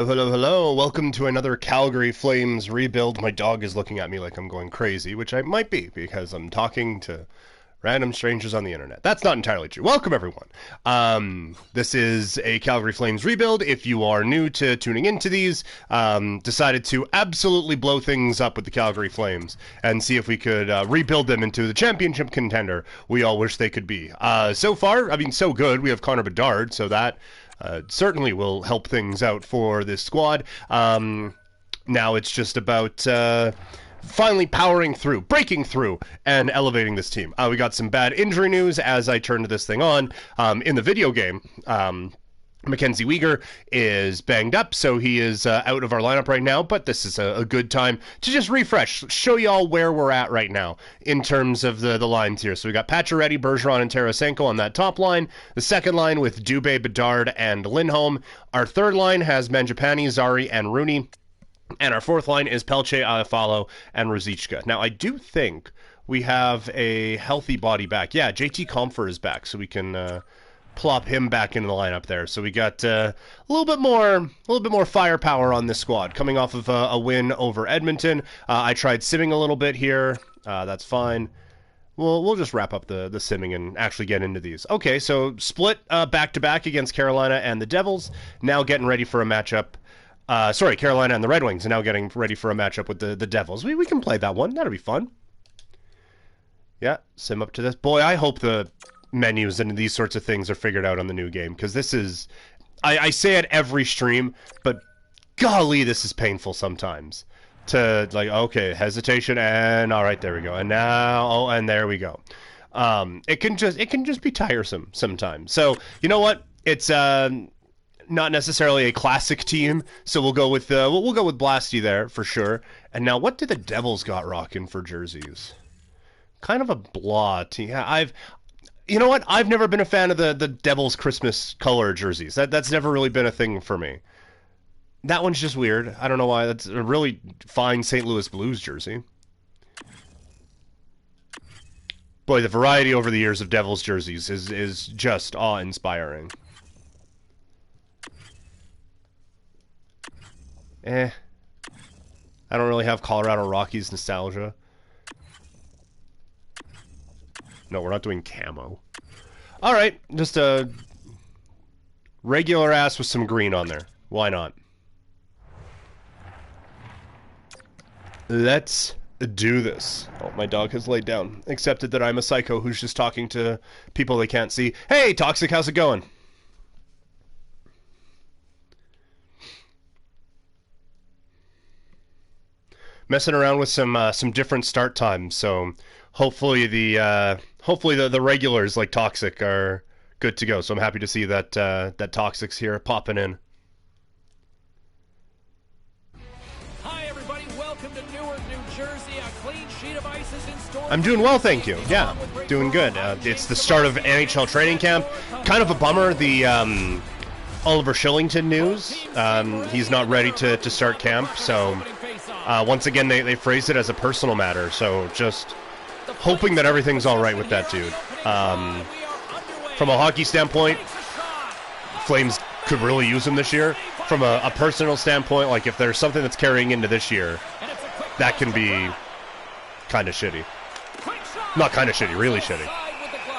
Hello, hello. Welcome to another Calgary Flames rebuild. My dog is looking at me like I'm going crazy, which I might be because I'm talking to random strangers on the internet. That's not entirely true. Welcome, everyone. This is a Calgary Flames rebuild. If you are new to tuning into these, decided to absolutely blow things up with the Calgary Flames and see if we could rebuild them into the championship contender we all wish they could be. So far, I mean, so good. We have Connor Bedard, so that certainly will help things out for this squad. Now it's just about finally powering through, breaking through, and elevating this team. We got some bad injury news as I turned this thing on. In the video game, Mackenzie Weegar is banged up, so he is out of our lineup right now, but this is a good time to just refresh, show you all where we're at right now in terms of the lines here. So we got Pacioretty, Bergeron, and Tarasenko on that top line. The second line with Dubé, Bedard, and Lindholm. Our third line has Mangiapane, Zari, and Rooney. And our fourth line is Pelche, Iafallo, and Ruzicka. Now, I do think we have a healthy body back. Yeah, JT Compher is back, so we can plop him back into the lineup there. So we got a little bit more firepower on this squad, coming off of a win over Edmonton. I tried simming a little bit here. That's fine. We'll just wrap up the simming and actually get into these. Okay, so split back-to-back against Carolina and the Devils. Now getting ready for a matchup. Carolina and the Red Wings are now getting ready for a matchup with the Devils. We can play that one. That'll be fun. Yeah, sim up to this. Boy, I hope the menus and these sorts of things are figured out on the new game, because this is... I say it every stream, but golly, this is painful sometimes. To, like, okay, hesitation, and alright, there we go. And now, oh, and there we go. It can just be tiresome sometimes. So, you know what? It's... not necessarily a classic team, so we'll go with Blasty there for sure. And now, what do the Devils got rocking for jerseys? Kind of a blah team. You know what? I've never been a fan of the Devils Christmas color jerseys. That's never really been a thing for me. That one's just weird. I don't know why. That's a really fine St. Louis Blues jersey. Boy, the variety over the years of Devils jerseys is just awe-inspiring. I don't really have Colorado Rockies nostalgia. No, we're not doing camo. Alright, just a regular ass with some green on there. Why not? Let's do this. Oh, my dog has laid down. Accepted that I'm a psycho who's just talking to people they can't see. Hey, Toxic, how's it going? Messing around with some different start times, so hopefully the regulars like Toxic are good to go. So I'm happy to see that that Toxic's here popping in. Hi everybody, welcome to Newark, New Jersey. A clean sheet of ice is in store. I'm doing well, thank you. Yeah, doing good. It's the start of NHL training camp. Kind of a bummer, the Oliver Shillington news. He's not ready to start camp, so. Once again, they phrased it as a personal matter, so just hoping that everything's all right with that dude. From a hockey standpoint, Flames could really use him this year. From a personal standpoint, like if there's something that's carrying into this year, that can be kind of shitty. Not kind of shitty, really shitty.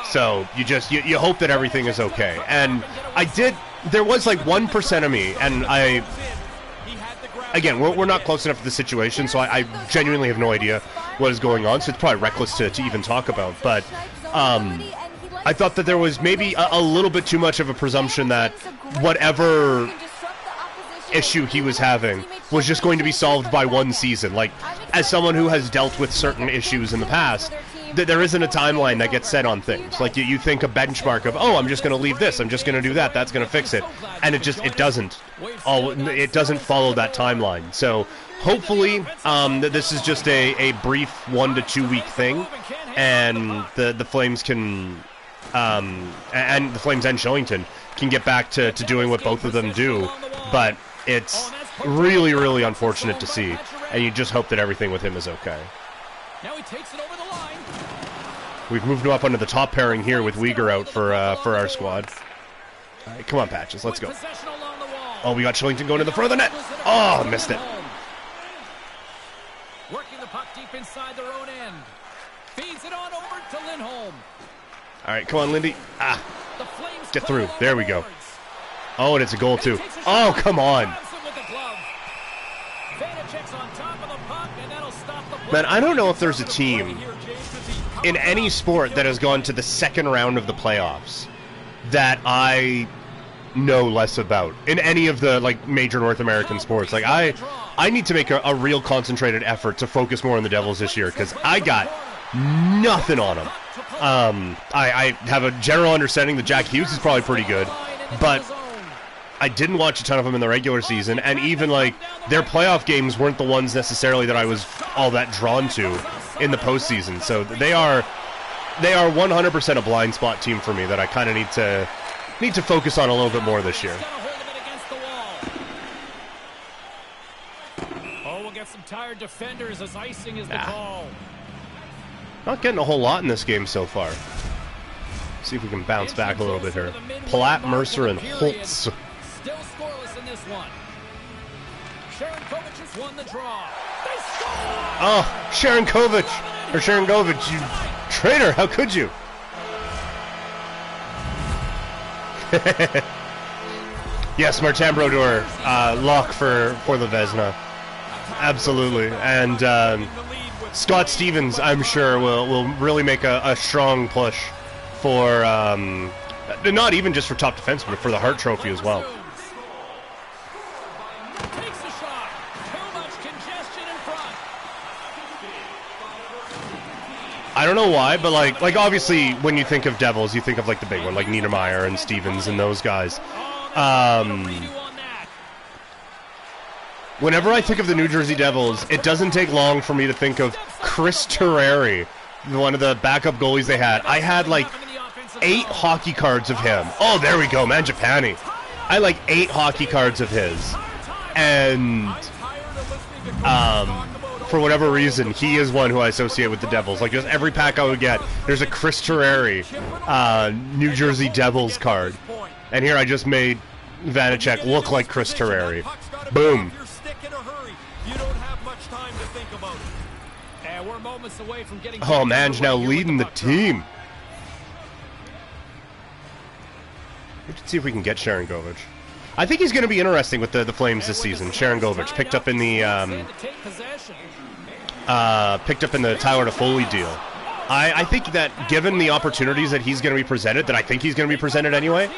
So you hope that everything is okay. And there was like 1% of me, and again, we're not close enough to the situation, so I genuinely have no idea what is going on, so it's probably reckless to even talk about. But I thought that there was maybe a little bit too much of a presumption that whatever issue he was having was just going to be solved by one season. Like, as someone who has dealt with certain issues in the past, there isn't a timeline that gets set on things. Like, you think a benchmark of, oh, I'm just going to leave this, I'm just going to do that, that's going to fix it. And it doesn't. It doesn't follow that timeline. So, hopefully, this is just a brief 1 to 2 week thing, and the Flames can, and the Flames and Shillington can get back to doing what both of them do. But it's really, really unfortunate to see, and you just hope that everything with him is okay. Now he takes it over the line. We've moved him up onto the top pairing here with Weegar out for our squad. All right, come on, Patches, let's go. Possession along the wall. Oh, we got Shillington going to the front of the net. Oh, missed it. Working the puck deep inside their own end. Feeds it on over to Lindholm. All right, come on, Lindy. Ah, The Flames get put through. it along There the we go. boards. Oh, and it's a goal, too. Oh, come on. Grabs him with the glove. Vanacek's on top of the puck, and that'll stop the play. Man, I don't know if there's a team in any sport that has gone to the second round of the playoffs that I know less about in any of the like major North American sports. Like I need to make a real concentrated effort to focus more on the Devils this year because I got nothing on them. I have a general understanding that Jack Hughes is probably pretty good, but I didn't watch a ton of them in the regular season, and even like their playoff games weren't the ones necessarily that I was all that drawn to in the postseason. So they are 100% a blind spot team for me that I kind of need to focus on a little bit more this year. Oh, we'll get some tired defenders as icing is the call. Not getting a whole lot in this game so far. See if we can bounce back a little bit here. Platt, Mercer, and Holtz. Still scoreless in this one. Sharankovic has won the draw. They score! Oh, Sharankovic, you traitor! How could you? Yes, Martin Brodeur, lock for the Vezina. Absolutely. And Scott Stevens, I'm sure, will really make a strong push for, not even just for top defense, but for the Hart Trophy as well. Takes a shot. Too much congestion in front. I don't know why, but like obviously when you think of Devils, you think of like the big one, like Niedermeyer and Stevens and those guys. Whenever I think of the New Jersey Devils, it doesn't take long for me to think of Chris Terreri, one of the backup goalies they had. I had like 8 hockey cards of him. Oh, there we go, Mangiapane. I had like 8 hockey cards of his. And for whatever reason, he is one who I associate with the Devils. Like, just every pack I would get, there's a Chris Terreri New Jersey Devils card. And here I just made Vanacek look like Chris Terreri. Boom. And we're moments away from getting. Oh, Man's now leading the team. Let's see if we can get Sharankovic. I think he's going to be interesting with the Flames this season. Sharankovic picked up in the Tyler Toffoli deal. I think that given the opportunities that he's going to be presented, that I think he's going to be presented anyway,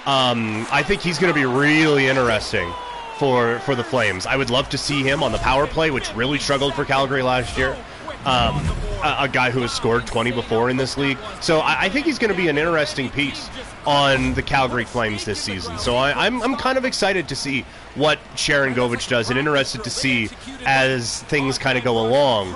I think he's going to be really interesting for the Flames. I would love to see him on the power play, which really struggled for Calgary last year. A guy who has scored 20 before in this league. So I think he's going to be an interesting piece on the Calgary Flames this season. So I'm kind of excited to see what Sharankovic does and interested to see as things kind of go along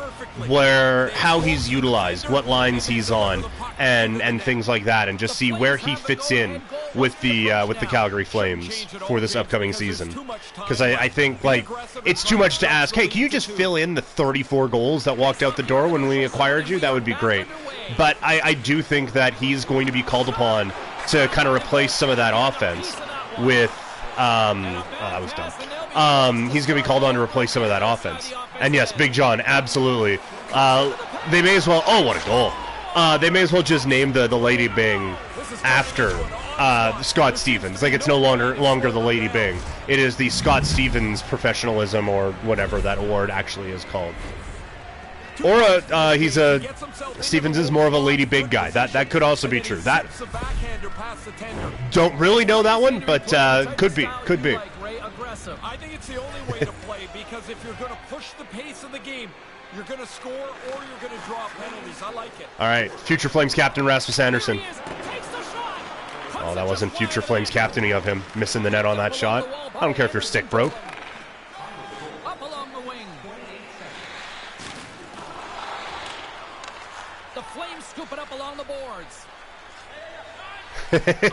how he's utilized, what lines he's on, and things like that, and just see where he fits in with the Calgary Flames for this upcoming season. Because I think like it's too much to ask, hey, can you just fill in the 34 goals that walked out the door when we acquired you? That would be great. But I do think that he's going to be called upon to kind of replace some of that offense with that was dumb. He's going to be called on to replace some of that offense. And yes, Big John, absolutely. They may as well. Oh, what a goal! They may as well just name the Lady Bing after Scott Stevens. Like, it's no longer the Lady Bing. It is the Scott Stevens Professionalism, or whatever that award actually is called. Or Stevens is more of a Lady Big guy. That could also be true. That don't really know that one, but could be. I think it's the only way to play, because if you're going to push the pace of the game, you're going to score or you're going to draw penalties. I like it. All right, future Flames captain Rasmus Andersson. Oh, that wasn't future Flames captaining of him, missing the net on that shot. I don't care if your stick broke. Up along the wing. The Flames scoop it up along the boards.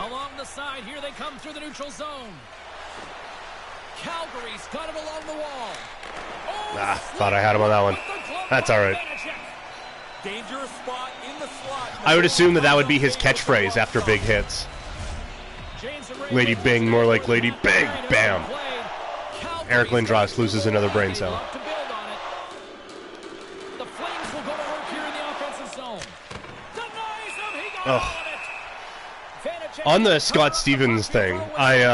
Along the side, here they come through the neutral zone. Calgary's got it along the wall. Thought I had him on that one. That's all right. Dangerous spot in the slot. I would assume that would be his catchphrase after big hits. Lady Bing, more like Lady Big Bam. Eric Lindros loses another brain cell. To build on it. The Flames will go to work here in the offensive zone. Denies him. He got on it. On the Scott Stevens thing, I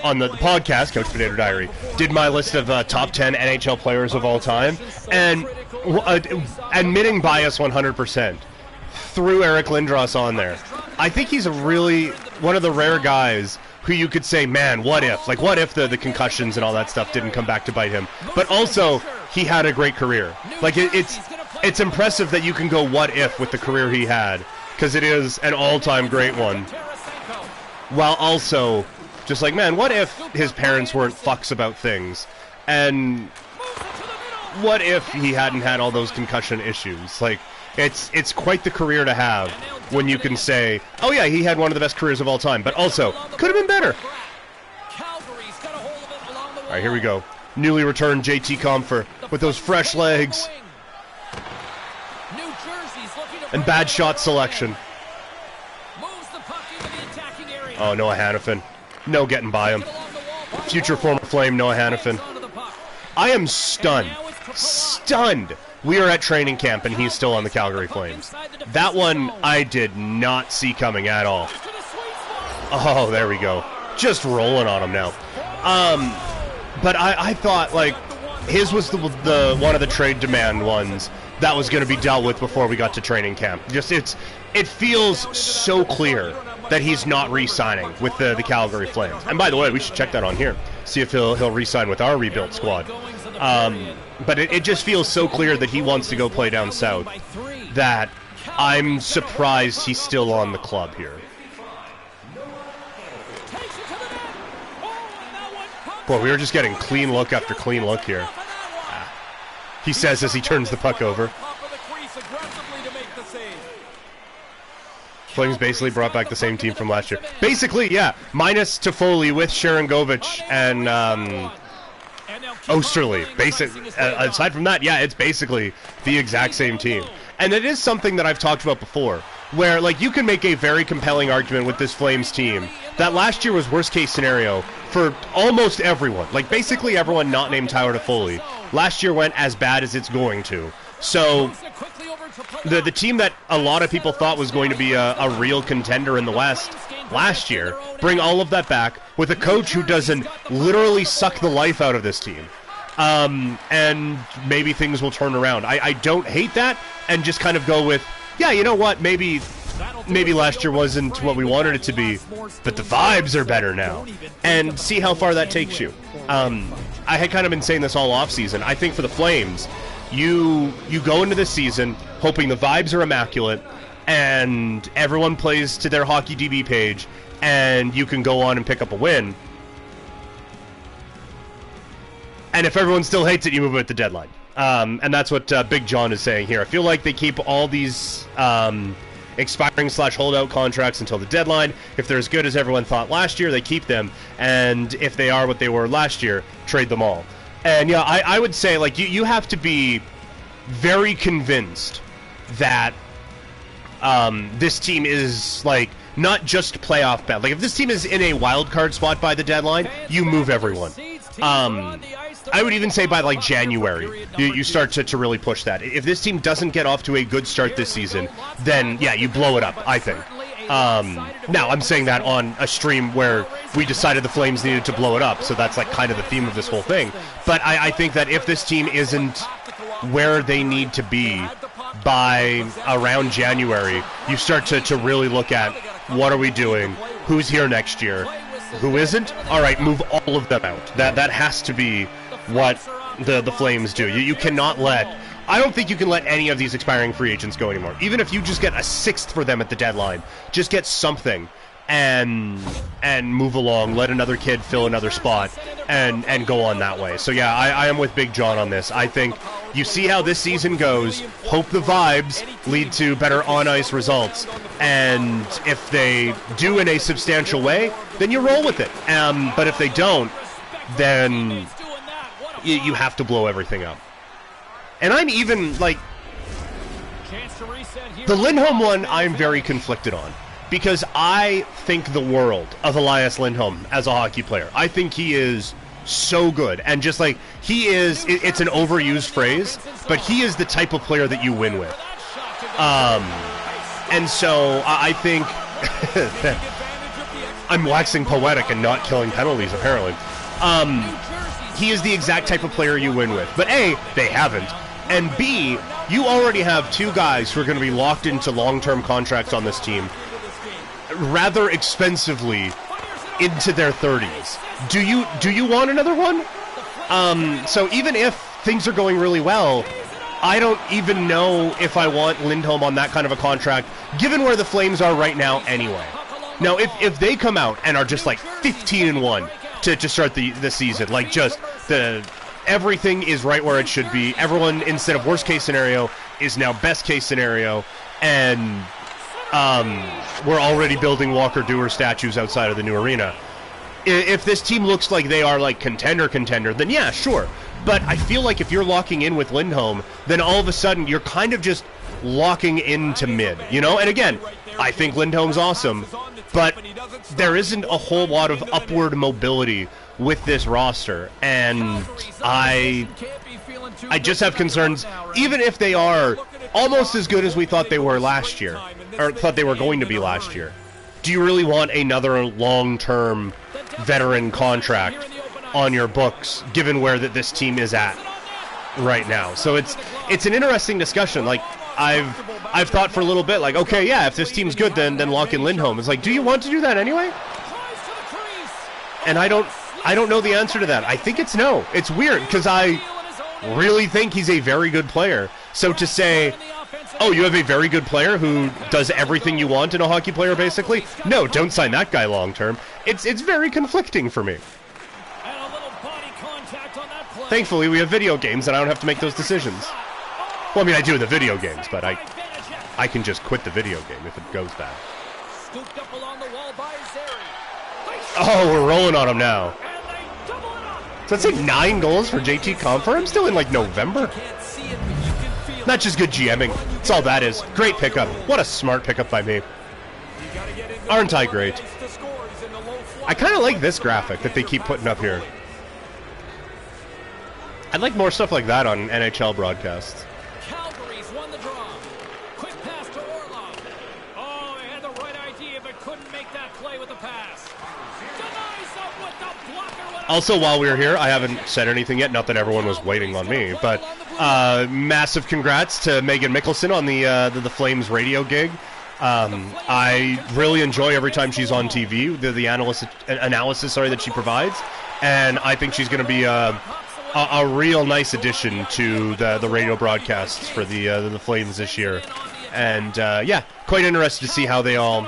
on the podcast, Coach Potato Diary, did my list of top 10 NHL players of all time, and admitting bias 100%, threw Eric Lindros on there. I think he's one of the rare guys who you could say, man, what if? Like, what if the concussions and all that stuff didn't come back to bite him? But also, he had a great career. Like, it's impressive that you can go what if with the career he had, because it is an all-time great one. While also, just like, man, what if his parents weren't fucks about things? And what if he hadn't had all those concussion issues? Like, it's quite the career to have when you can say, oh yeah, he had one of the best careers of all time, but also, could have been better. All right, here we go. Newly returned JT Compher with those fresh legs. And bad shot selection. Oh, Noah Hannafin. No getting by him. Future former Flame, Noah Hannafin. I am stunned. Stunned. We are at training camp and he's still on the Calgary Flames. That one I did not see coming at all. Oh, there we go. Just rolling on him now. But I thought, like, his was the one of the trade demand ones that was going to be dealt with before we got to training camp. Just it feels so clear that he's not re-signing with the Calgary Flames. And by the way, we should check that on here. See if he'll re-sign with our rebuilt squad. But it just feels so clear that he wants to go play down south that I'm surprised he's still on the club here. Boy, we were just getting clean look after clean look here. He says as he turns the puck over. Flames basically brought back the same team from last year. Basically, yeah. Minus Toffoli with Sharangovich and Osterley. Aside from that, yeah, it's basically the exact same team. And it is something that I've talked about before, where, like, you can make a very compelling argument with this Flames team that last year was worst case scenario for almost everyone. Like, basically everyone not named Tyler Toffoli. Last year went as bad as it's going to. So the team that a lot of people thought was going to be a real contender in the West last year, bring all of that back with a coach who doesn't literally suck the life out of this team. And maybe things will turn around. I don't hate that, and just kind of go with, yeah, you know what, maybe last year wasn't what we wanted it to be, but the vibes are better now. And see how far that takes you. I had kind of been saying this all offseason. I think for the Flames, you go into this season hoping the vibes are immaculate and everyone plays to their Hockey DB page and you can go on and pick up a win. And if everyone still hates it, you move it at the deadline. And that's what Big John is saying here. I feel like they keep all these expiring/holdout contracts until the deadline. If they're as good as everyone thought last year, they keep them. And if they are what they were last year, trade them all. And yeah, I would say, like, you have to be very convinced that this team is, like, not just playoff bound. Like, if this team is in a wild card spot by the deadline, you move everyone. I would even say by, like, January, you start to really push that. If this team doesn't get off to a good start this season, then, yeah, you blow it up, I think. Now, I'm saying that on a stream where we decided the Flames needed to blow it up, so that's, like, kind of the theme of this whole thing. But I think that if this team isn't where they need to be by around January, you start to really look at what are we doing, who's here next year, who isn't. All right, move all of them out. That has to be what the Flames do. You cannot let... I don't think you can let any of these expiring free agents go anymore. Even if you just get a sixth for them at the deadline, just get something and move along. Let another kid fill another spot and go on that way. So yeah, I am with Big John on this. I think you see how this season goes. Hope the vibes lead to better on-ice results. And if they do in a substantial way, then you roll with it. But if they don't, then you have to blow everything up. And I'm even, like, the Lindholm one I'm very conflicted on. Because I think the world of Elias Lindholm as a hockey player. I think he is so good. And just like, he is, it's an overused phrase, but he is the type of player that you win with. And so I think I'm waxing poetic and not killing penalties, apparently. He is the exact type of player you win with. But A, they haven't. And B, you already have two guys who are going to be locked into long-term contracts on this team rather expensively into their 30s. Do you want another one? So even if things are going really well, I don't even know if I want Lindholm on that kind of a contract, given where the Flames are right now anyway. Now, if they come out and are just like 15-1 to start the season, like just everything is right where it should be. Everyone, instead of worst case scenario, is now best case scenario, and we're already building Walker Dewar statues outside of the new arena. If this team looks like they are like contender, then yeah, sure. But I feel like if you're locking in with Lindholm, then all of a sudden you're kind of just locking into mid, you know? And again, I think Lindholm's awesome, but there isn't a whole lot of upward mobility with this roster, and I just have concerns, even if they are almost as good as we thought they were last year, or thought they were going to be last year. Do you really want another long-term veteran contract on your books, given where this team is at right now? So it's an interesting discussion. Like, I've thought for a little bit, like, okay, yeah, if this team's good, then lock in Lindholm. It's like, do you want to do that anyway? And I don't know the answer to that. I think it's no. It's weird, because I really think he's a very good player. So to say, oh, you have a very good player who does everything you want in a hockey player, basically? No, don't sign that guy long-term. It's very conflicting for me. Thankfully, we have video games, and I don't have to make those decisions. Well, I mean, I do in the video games, but I can just quit the video game if it goes bad. Oh, we're rolling on him now. So that's like 9 goals for JT Compher? I'm still in, like, November. Not just good GMing. That's all that is. Great pickup. What a smart pickup by me. Aren't I great? I kind of like this graphic that they keep putting up here. I'd like more stuff like that on NHL broadcasts. Calgary's won the draw. Quick pass to Orlov. Oh, they had the right idea, but couldn't make that play with the pass. Denies up with the blocker. Also, while we were here, I haven't said anything yet. Not that everyone was waiting on me, but massive congrats to Megan Mickelson on the Flames radio gig. I really enjoy every time she's on TV, the analysis that she provides, and I think she's going to be a real nice addition to the radio broadcasts for the Flames this year. And yeah, quite interested to see how they all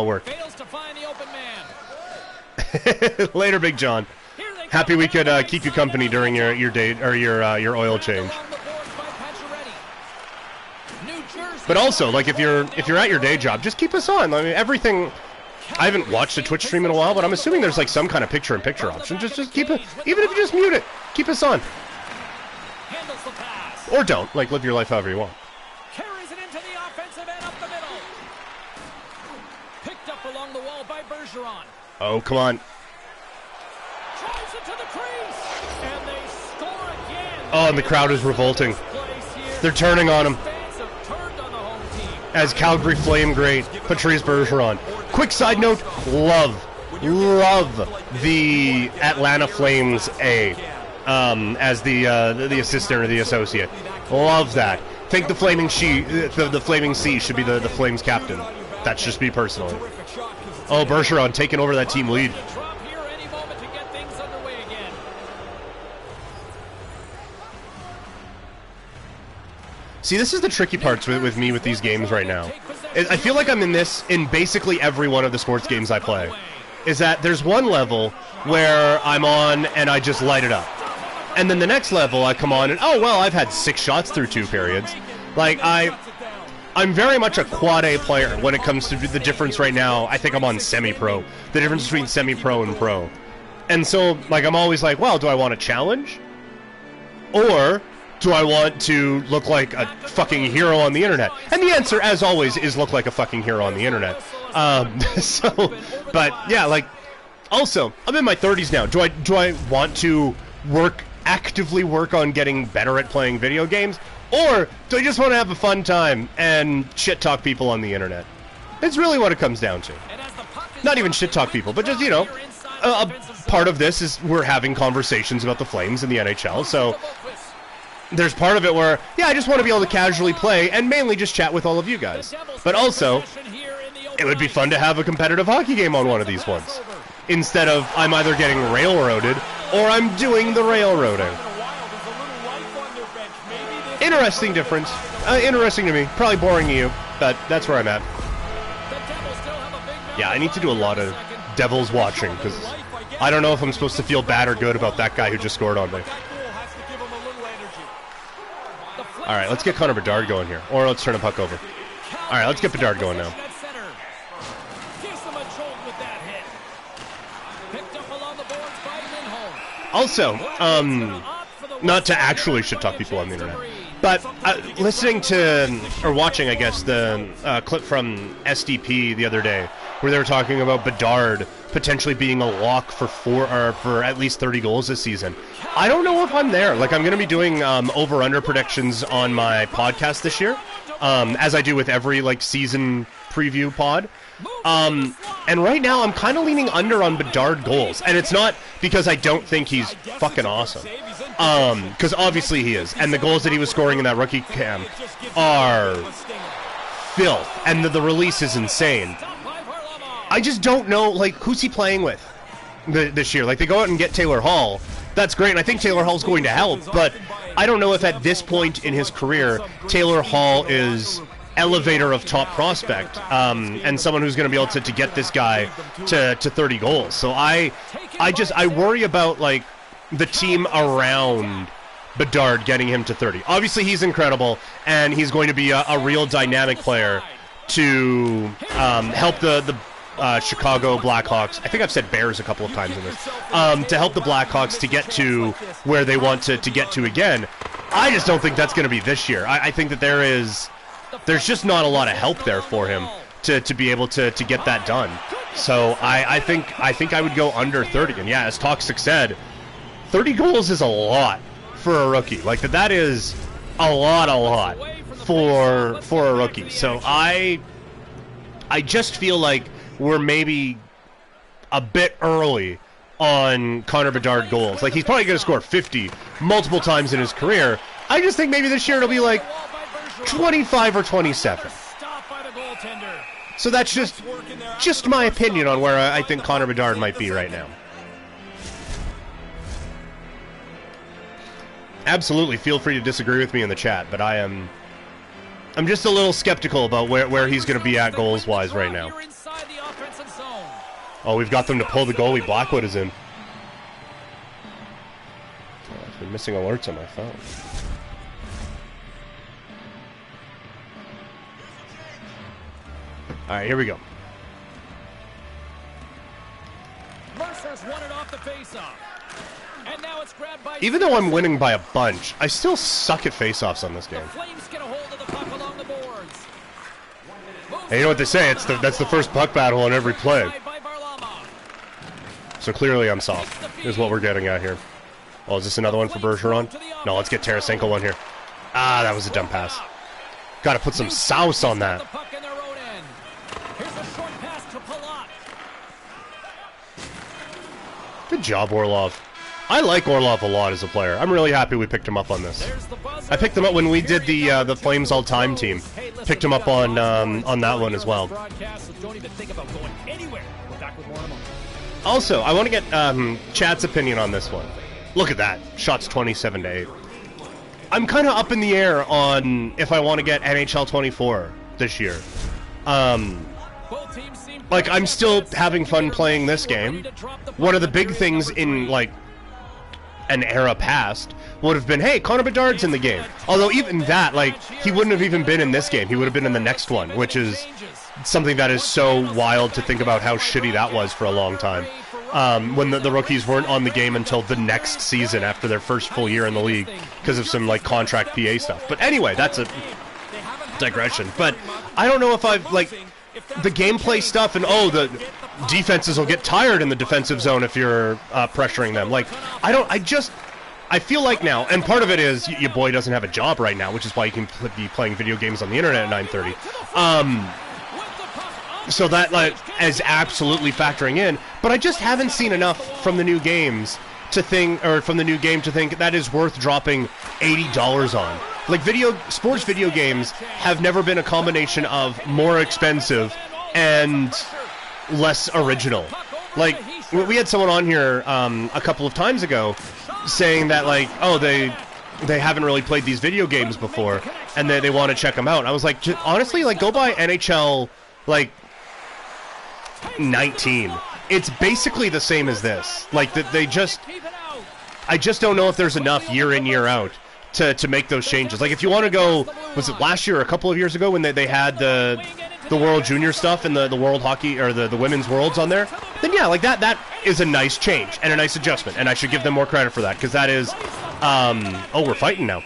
work. Later, Big John. Happy we could keep you company during your day or your oil change. But also, like, if you're at your day job, just keep us on. I mean, everything. I haven't watched a Twitch stream in a while, but I'm assuming there's like some kind of picture-in-picture option. Just keep it, even if you just mute it, keep us on. Or don't, like, live your life however you want. Carries it into the offensive end up the middle. Picked up along the wall by Bergeron. Oh, come on. Drives it to the crease, and they score again. Oh, and the crowd is revolting. They're turning on him. As Calgary Flame great Patrice Bergeron. Quick side note, love the Atlanta Flames A as the assistant or the associate. Love that. Think the Flaming C should be the Flames captain. That's just me personally. Oh, Bergeron taking over that team lead. See, this is the tricky parts with me with these games right now. I feel like I'm in basically every one of the sports games I play. Is that there's one level where I'm on and I just light it up. And then the next level I come on and, oh, well, I've had 6 shots through 2 periods. Like, I'm very much a quad A player when it comes to the difference right now. I think I'm on semi-pro. The difference between semi-pro and pro. And so, like, I'm always like, well, do I want a challenge? Or do I want to look like a fucking hero on the internet? And the answer, as always, is look like a fucking hero on the internet. But yeah, like, Also, I'm in my 30s now. Do I want to actively work on getting better at playing video games? Or do I just want to have a fun time and shit talk people on the internet? It's really what it comes down to. Not even shit talk people, but just, you know, a part of this is we're having conversations about the Flames in the NHL, so there's part of it where, yeah, I just want to be able to casually play and mainly just chat with all of you guys. But also, it would be fun to have a competitive hockey game on one of these ones. Instead of I'm either getting railroaded or I'm doing the railroading. Interesting difference. Interesting to me. Probably boring to you, but that's where I'm at. Yeah, I need to do a lot of Devils watching because I don't know if I'm supposed to feel bad or good about that guy who just scored on me. All right, let's get Connor Bedard going here. Or let's turn a puck over. All right, let's get Bedard going now. Also, not to actually shit talk people on the internet, but listening to, or watching, I guess, the clip from SDP the other day, where they were talking about Bedard potentially being a lock for at least 30 goals this season. I don't know if I'm there. Like, I'm going to be doing over-under predictions on my podcast this year, as I do with every season preview pod. And right now I'm kind of leaning under on Bedard goals, and it's not because I don't think he's fucking awesome, because obviously he is, and the goals that he was scoring in that rookie camp are filth, and the release is insane. I just don't know, who's he playing with this year? They go out and get Taylor Hall. That's great, and I think Taylor Hall's going to help, but I don't know if at this point in his career Taylor Hall is elevator of top prospect, and someone who's going to be able to get this guy to 30 goals. So I worry about the team around Bedard getting him to 30. Obviously he's incredible, and he's going to be a real dynamic player to help the Chicago Blackhawks. I think I've said Bears a couple of times in this. To help the Blackhawks to get to where they want to get to again. I just don't think that's going to be this year. I think that there's just not a lot of help there for him to be able to get that done. So I think I would go under 30. And yeah, as Toxic said, 30 goals is a lot for a rookie. That is a lot for a rookie. So I just feel like we're maybe a bit early on Connor Bedard goals. He's probably going to score 50 multiple times in his career. I just think maybe this year it'll be 25 or 27. So that's just my opinion on where I think Connor Bedard might be right now. Absolutely, feel free to disagree with me in the chat, but I'm just a little skeptical about where he's going to be at goals-wise right now. Oh, we've got them to pull the goalie. Blackwood is in. Oh, I've been missing alerts on my phone. All right, here we go. Mercer's won it off the faceoff. And now it's grabbed by Even though I'm winning by a bunch, I still suck at faceoffs on this game. the Flames get a hold of the puck along the boards. Hey, you know what they say? That's the first puck battle on every play. By Varlamov. So clearly I'm soft, is what we're getting at here. Oh, is this another one for Bergeron? No, let's get Tarasenko one here. Ah, that was a dumb pass. Got to put some sauce on that. The puck in their own end. Here's a short pass to Palat. Good job, Orlov. I like Orlov a lot as a player. I'm really happy we picked him up on this. I picked him up when we did the Flames All-Time team. Picked him up on that one as well. Also, I want to get Chad's opinion on this one. Look at that. Shots 27-8. I'm kind of up in the air on if I want to get NHL 24 this year. I'm still having fun playing this game. One of the big things in, an era past would have been, hey, Connor Bedard's in the game. Although even that, he wouldn't have even been in this game. He would have been in the next one, which is something that is so wild to think about how shitty that was for a long time. When the rookies weren't on the game until the next season after their first full year in the league because of some contract PA stuff. But anyway, that's a digression. But I don't know if I've the gameplay stuff and defenses will get tired in the defensive zone if you're pressuring them. Like, I feel like now, and part of it is your boy doesn't have a job right now, which is why you can be playing video games on the internet at 9:30. So that like is absolutely factoring in, but I just haven't seen enough from the new games to think, or from the new game to think that is worth dropping $80 on. Like sports video games have never been a combination of more expensive and less original. Like we had someone on here a couple of times ago saying that like, oh, they haven't really played these video games before and they want to check them out. I was like, honestly, like go buy NHL like 19. It's basically the same as this. Like I just don't know if there's enough year in, year out to make those changes. Like if you want to go, was it last year or a couple of years ago when they had the World Junior stuff and the World Hockey or the Women's Worlds on there, then yeah, like that is a nice change and a nice adjustment, and I should give them more credit for that, because that is oh, we're fighting now.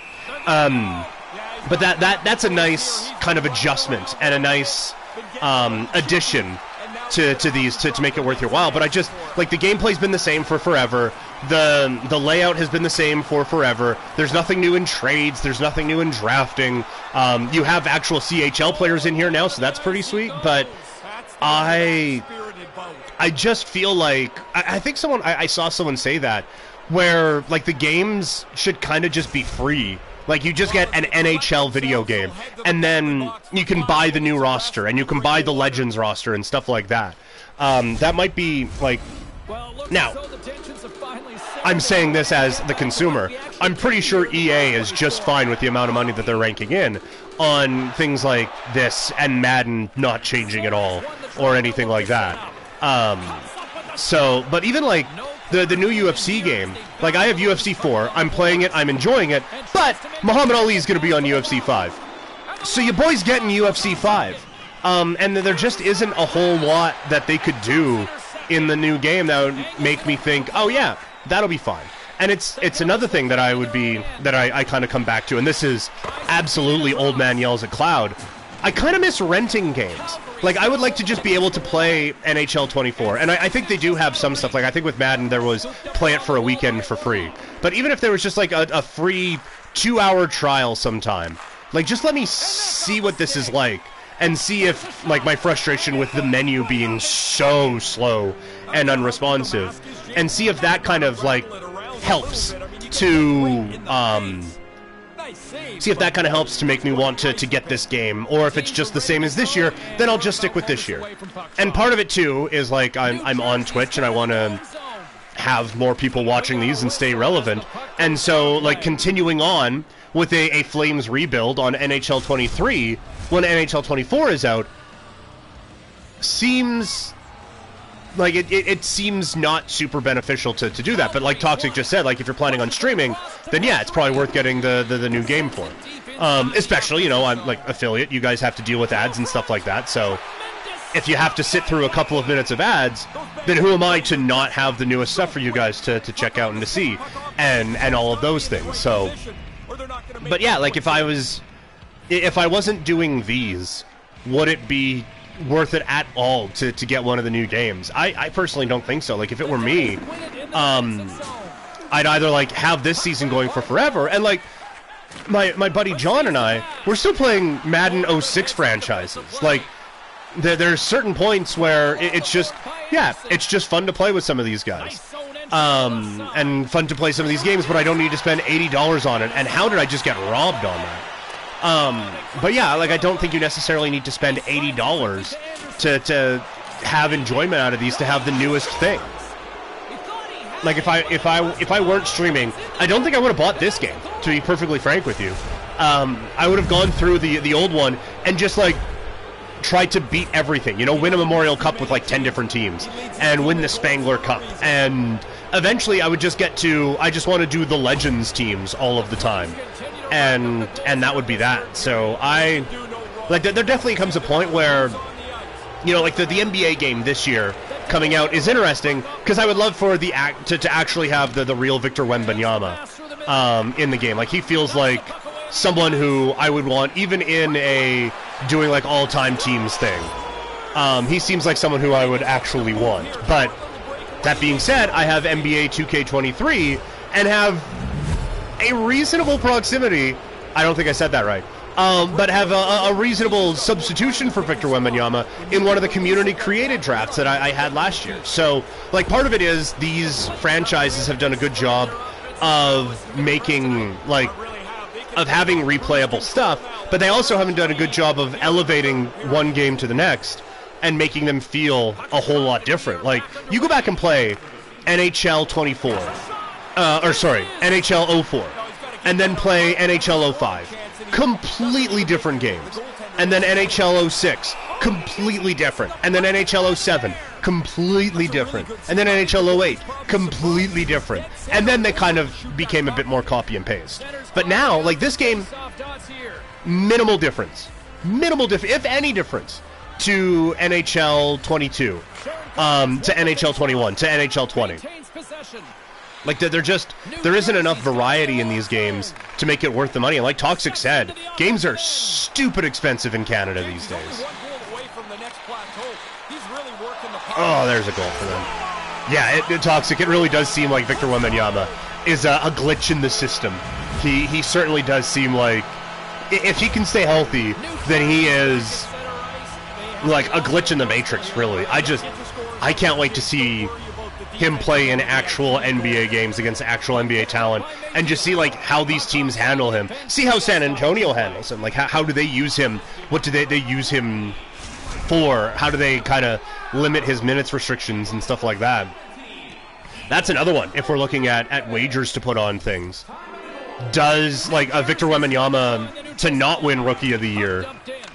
But that's a nice kind of adjustment and a nice addition to these to make it worth your while. But I just like the gameplay's been the same for forever. The layout has been the same for forever. There's nothing new in trades. There's nothing new in drafting. You have actual CHL players in here now, so that's pretty sweet. But I just feel like I think I saw someone say that, where like the games should kind of just be free. Like you just get an NHL video game, and then you can buy the new roster, and you can buy the Legends roster and stuff like that. That might be like. Now, I'm saying this as the consumer. I'm pretty sure EA is just fine with the amount of money that they're ranking in on things like this and Madden not changing at all or anything like that. But even like the new UFC game, like I have UFC 4, I'm playing it, I'm enjoying it, but Muhammad Ali is going to be on UFC 5. So your boy's getting UFC 5. And there just isn't a whole lot that they could do in the new game that would make me think, oh yeah, that'll be fine. And it's another thing that I kind of come back to, and this is absolutely old man yells at cloud. I kind of miss renting games. Like, I would like to just be able to play NHL 24, and I think they do have some stuff. Like, I think with Madden there was play it for a weekend for free. But even if there was just like a free 2-hour trial sometime, like just let me see what this is like. And see if, like, my frustration with the menu being so slow and unresponsive, and see if that kind of, like, helps to, make me want to get this game, or if it's just the same as this year, then I'll just stick with this year. And part of it, too, is, like, I'm on Twitch, and I want to have more people watching these and stay relevant, and so, like, continuing on with a Flames rebuild on NHL 23 when NHL 24 is out seems like it seems not super beneficial to do that. But like Toxic just said, like if you're planning on streaming, then yeah, it's probably worth getting the new game for. Especially, you know, I'm like affiliate, you guys have to deal with ads and stuff like that, so if you have to sit through a couple of minutes of ads, then who am I to not have the newest stuff for you guys to check out and to see, and all of those things. So, but yeah, like if I wasn't doing these, would it be worth it at all to get one of the new games? I personally don't think so. Like if it were me, I'd either like have this season going for forever, and like my buddy John and I, we're still playing Madden 06 franchises. Like there's certain points where it's just fun to play with some of these guys. And fun to play some of these games, but I don't need to spend $80 on it. And how did I just get robbed on that? But yeah, like I don't think you necessarily need to spend $80 to have enjoyment out of these, to have the newest thing. Like if I weren't streaming, I don't think I would have bought this game, to be perfectly frank with you. I would have gone through the old one and just like tried to beat everything, you know, win a Memorial Cup with like 10 different teams and win the Spangler Cup, and eventually I would just get to, I just want to do the Legends teams all of the time, and that would be that. So I like there definitely comes a point where, you know, like the NBA game this year coming out is interesting, because I would love for the to actually have the real Victor Wembanyama in the game. Like he feels like someone who I would want even in a doing like all-time teams thing. He seems like someone who I would actually want. But that being said, I have NBA 2K23 and have a reasonable proximity. I don't think I said that right. But have a reasonable substitution for Victor Wembanyama in one of the community-created drafts that I had last year. So, like, part of it is these franchises have done a good job of making, like, of having replayable stuff, but they also haven't done a good job of elevating one game to the next and making them feel a whole lot different. Like, you go back and play NHL 24, NHL 04, and then play NHL 05. Completely different games. And then NHL 06, completely different. And then NHL 07, completely different. And then NHL 08, completely different. And then they kind of became a bit more copy and paste. But now, like, this game, minimal difference. If any difference, to NHL 22, to NHL 21, to NHL 20. Like, there isn't enough variety in these games to make it worth the money. And like Toxic said, games are stupid expensive in Canada these days. Oh, there's a goal for them. Yeah, Toxic, it really does seem like Victor Wembanyama is a glitch in the system. He certainly does seem like, if he can stay healthy, then he is like a glitch in the Matrix, really. I can't wait to see him play in actual NBA games against actual NBA talent and just see, like, how these teams handle him. See how San Antonio handles him. Like, how do they use him? What do they use him for? How do they kind of limit his minutes restrictions and stuff like that? That's another one, if we're looking at wagers to put on things. Does, like, a Victor Wembanyama to not win Rookie of the Year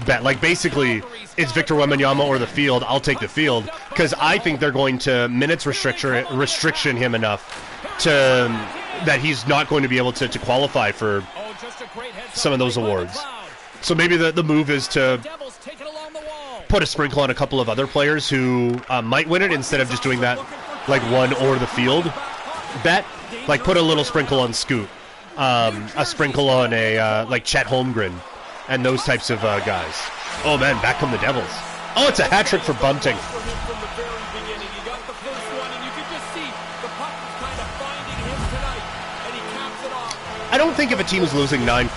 bet? Like, basically, it's Victor Wembanyama or the field. I'll take the field, because I think they're going to minutes restriction him enough that he's not going to be able to qualify for some of those awards. So maybe the move is to put a sprinkle on a couple of other players who might win it, instead of just doing that, like, one or the field bet. Like, put a little sprinkle on Scoot. A sprinkle on like Chet Holmgren and those types of guys. Oh man, back come the Devils. Oh, it's a hat trick for Bunting. I don't think if a team is losing 9-5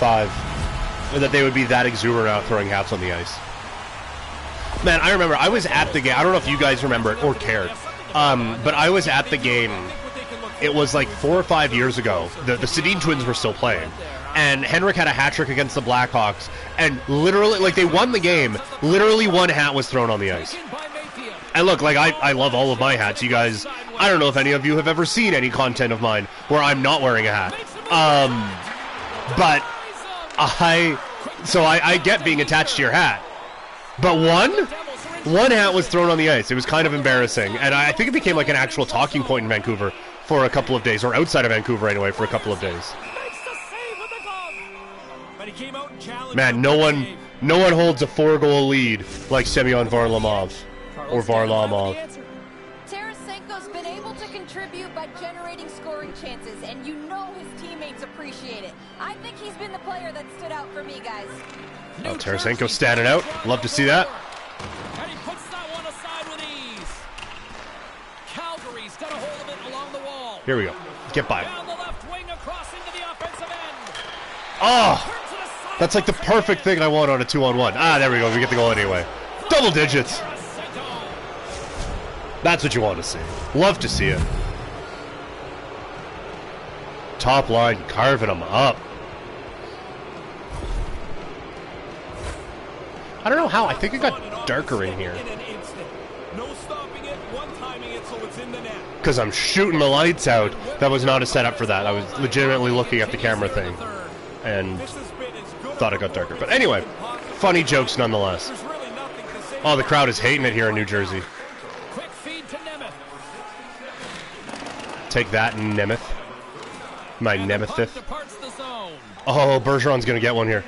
that they would be that exuberant out throwing hats on the ice. Man, I remember I was at the game. I don't know if you guys remember it or cared, but I was at the game. It was like 4 or 5 years ago. The Sedin twins were still playing. And Henrik had a hat trick against the Blackhawks. And literally, like, they won the game. Literally one hat was thrown on the ice. And look, like, I love all of my hats. You guys, I don't know if any of you have ever seen any content of mine where I'm not wearing a hat. But I get being attached to your hat. But one hat was thrown on the ice. It was kind of embarrassing. And I think it became like an actual talking point in Vancouver for a couple of days, or outside of Vancouver anyway, for a couple of days. Man, no one holds a 4-goal lead like Semyon Varlamov or Varlamov. Tarasenko's been able to contribute by generating scoring chances, and you know his teammates appreciate it. I think he's been the player that stood out for me, guys. Oh, Tarasenko standing out. Love to see that. And he puts that one aside with ease. Calgary's got a hold of it along the wall. Here we go. Get by. Down the left wing, across into the offensive end. Oh, that's like the perfect thing I want on a 2-on-1. Ah, there we go. We get the goal anyway. Double digits. That's what you want to see. Love to see it. Top line, carving them up. I don't know how. I think it got darker in here. Because I'm shooting the lights out. That was not a setup for that. I was legitimately looking at the camera thing and thought it got darker. But anyway, funny jokes nonetheless. Oh, the crowd is hating it here in New Jersey. Take that, Nemeth. My Nemethith. Oh, Bergeron's going to get one here.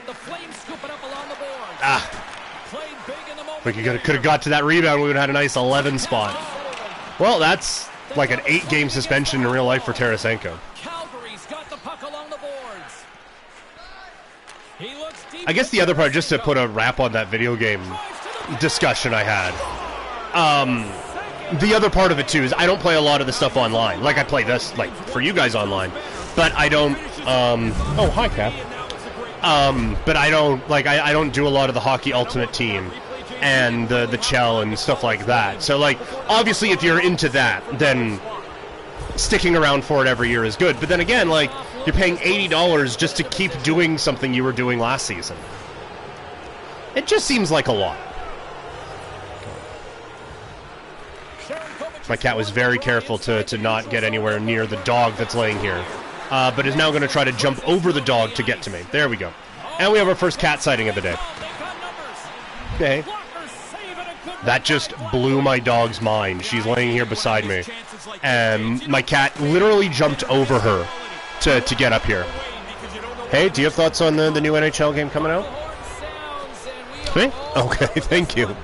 Ah. We could have got to that rebound. We would have had a nice 11 spot. Well, that's like an 8-game suspension in real life for Tarasenko. I guess the other part, just to put a wrap on that video game discussion I had, The other part of it too is I don't play a lot of the stuff online. Like I play this like for you guys online, but I don't. Oh, hi, Cap. But I don't like I don't do a lot of the Hockey Ultimate Team and the Chell and stuff like that. So like obviously if you're into that, then sticking around for it every year is good. But then again, like you're paying $80 just to keep doing something you were doing last season. It just seems like a lot. My cat was very careful to not get anywhere near the dog that's laying here, but is now going to try to jump over the dog to get to me. There we go. And we have our first cat sighting of the day. Okay. That just blew my dog's mind. She's laying here beside me, and my cat literally jumped over her to get up here. Hey, do you have thoughts on the new NHL game coming out? Me? Okay, thank you.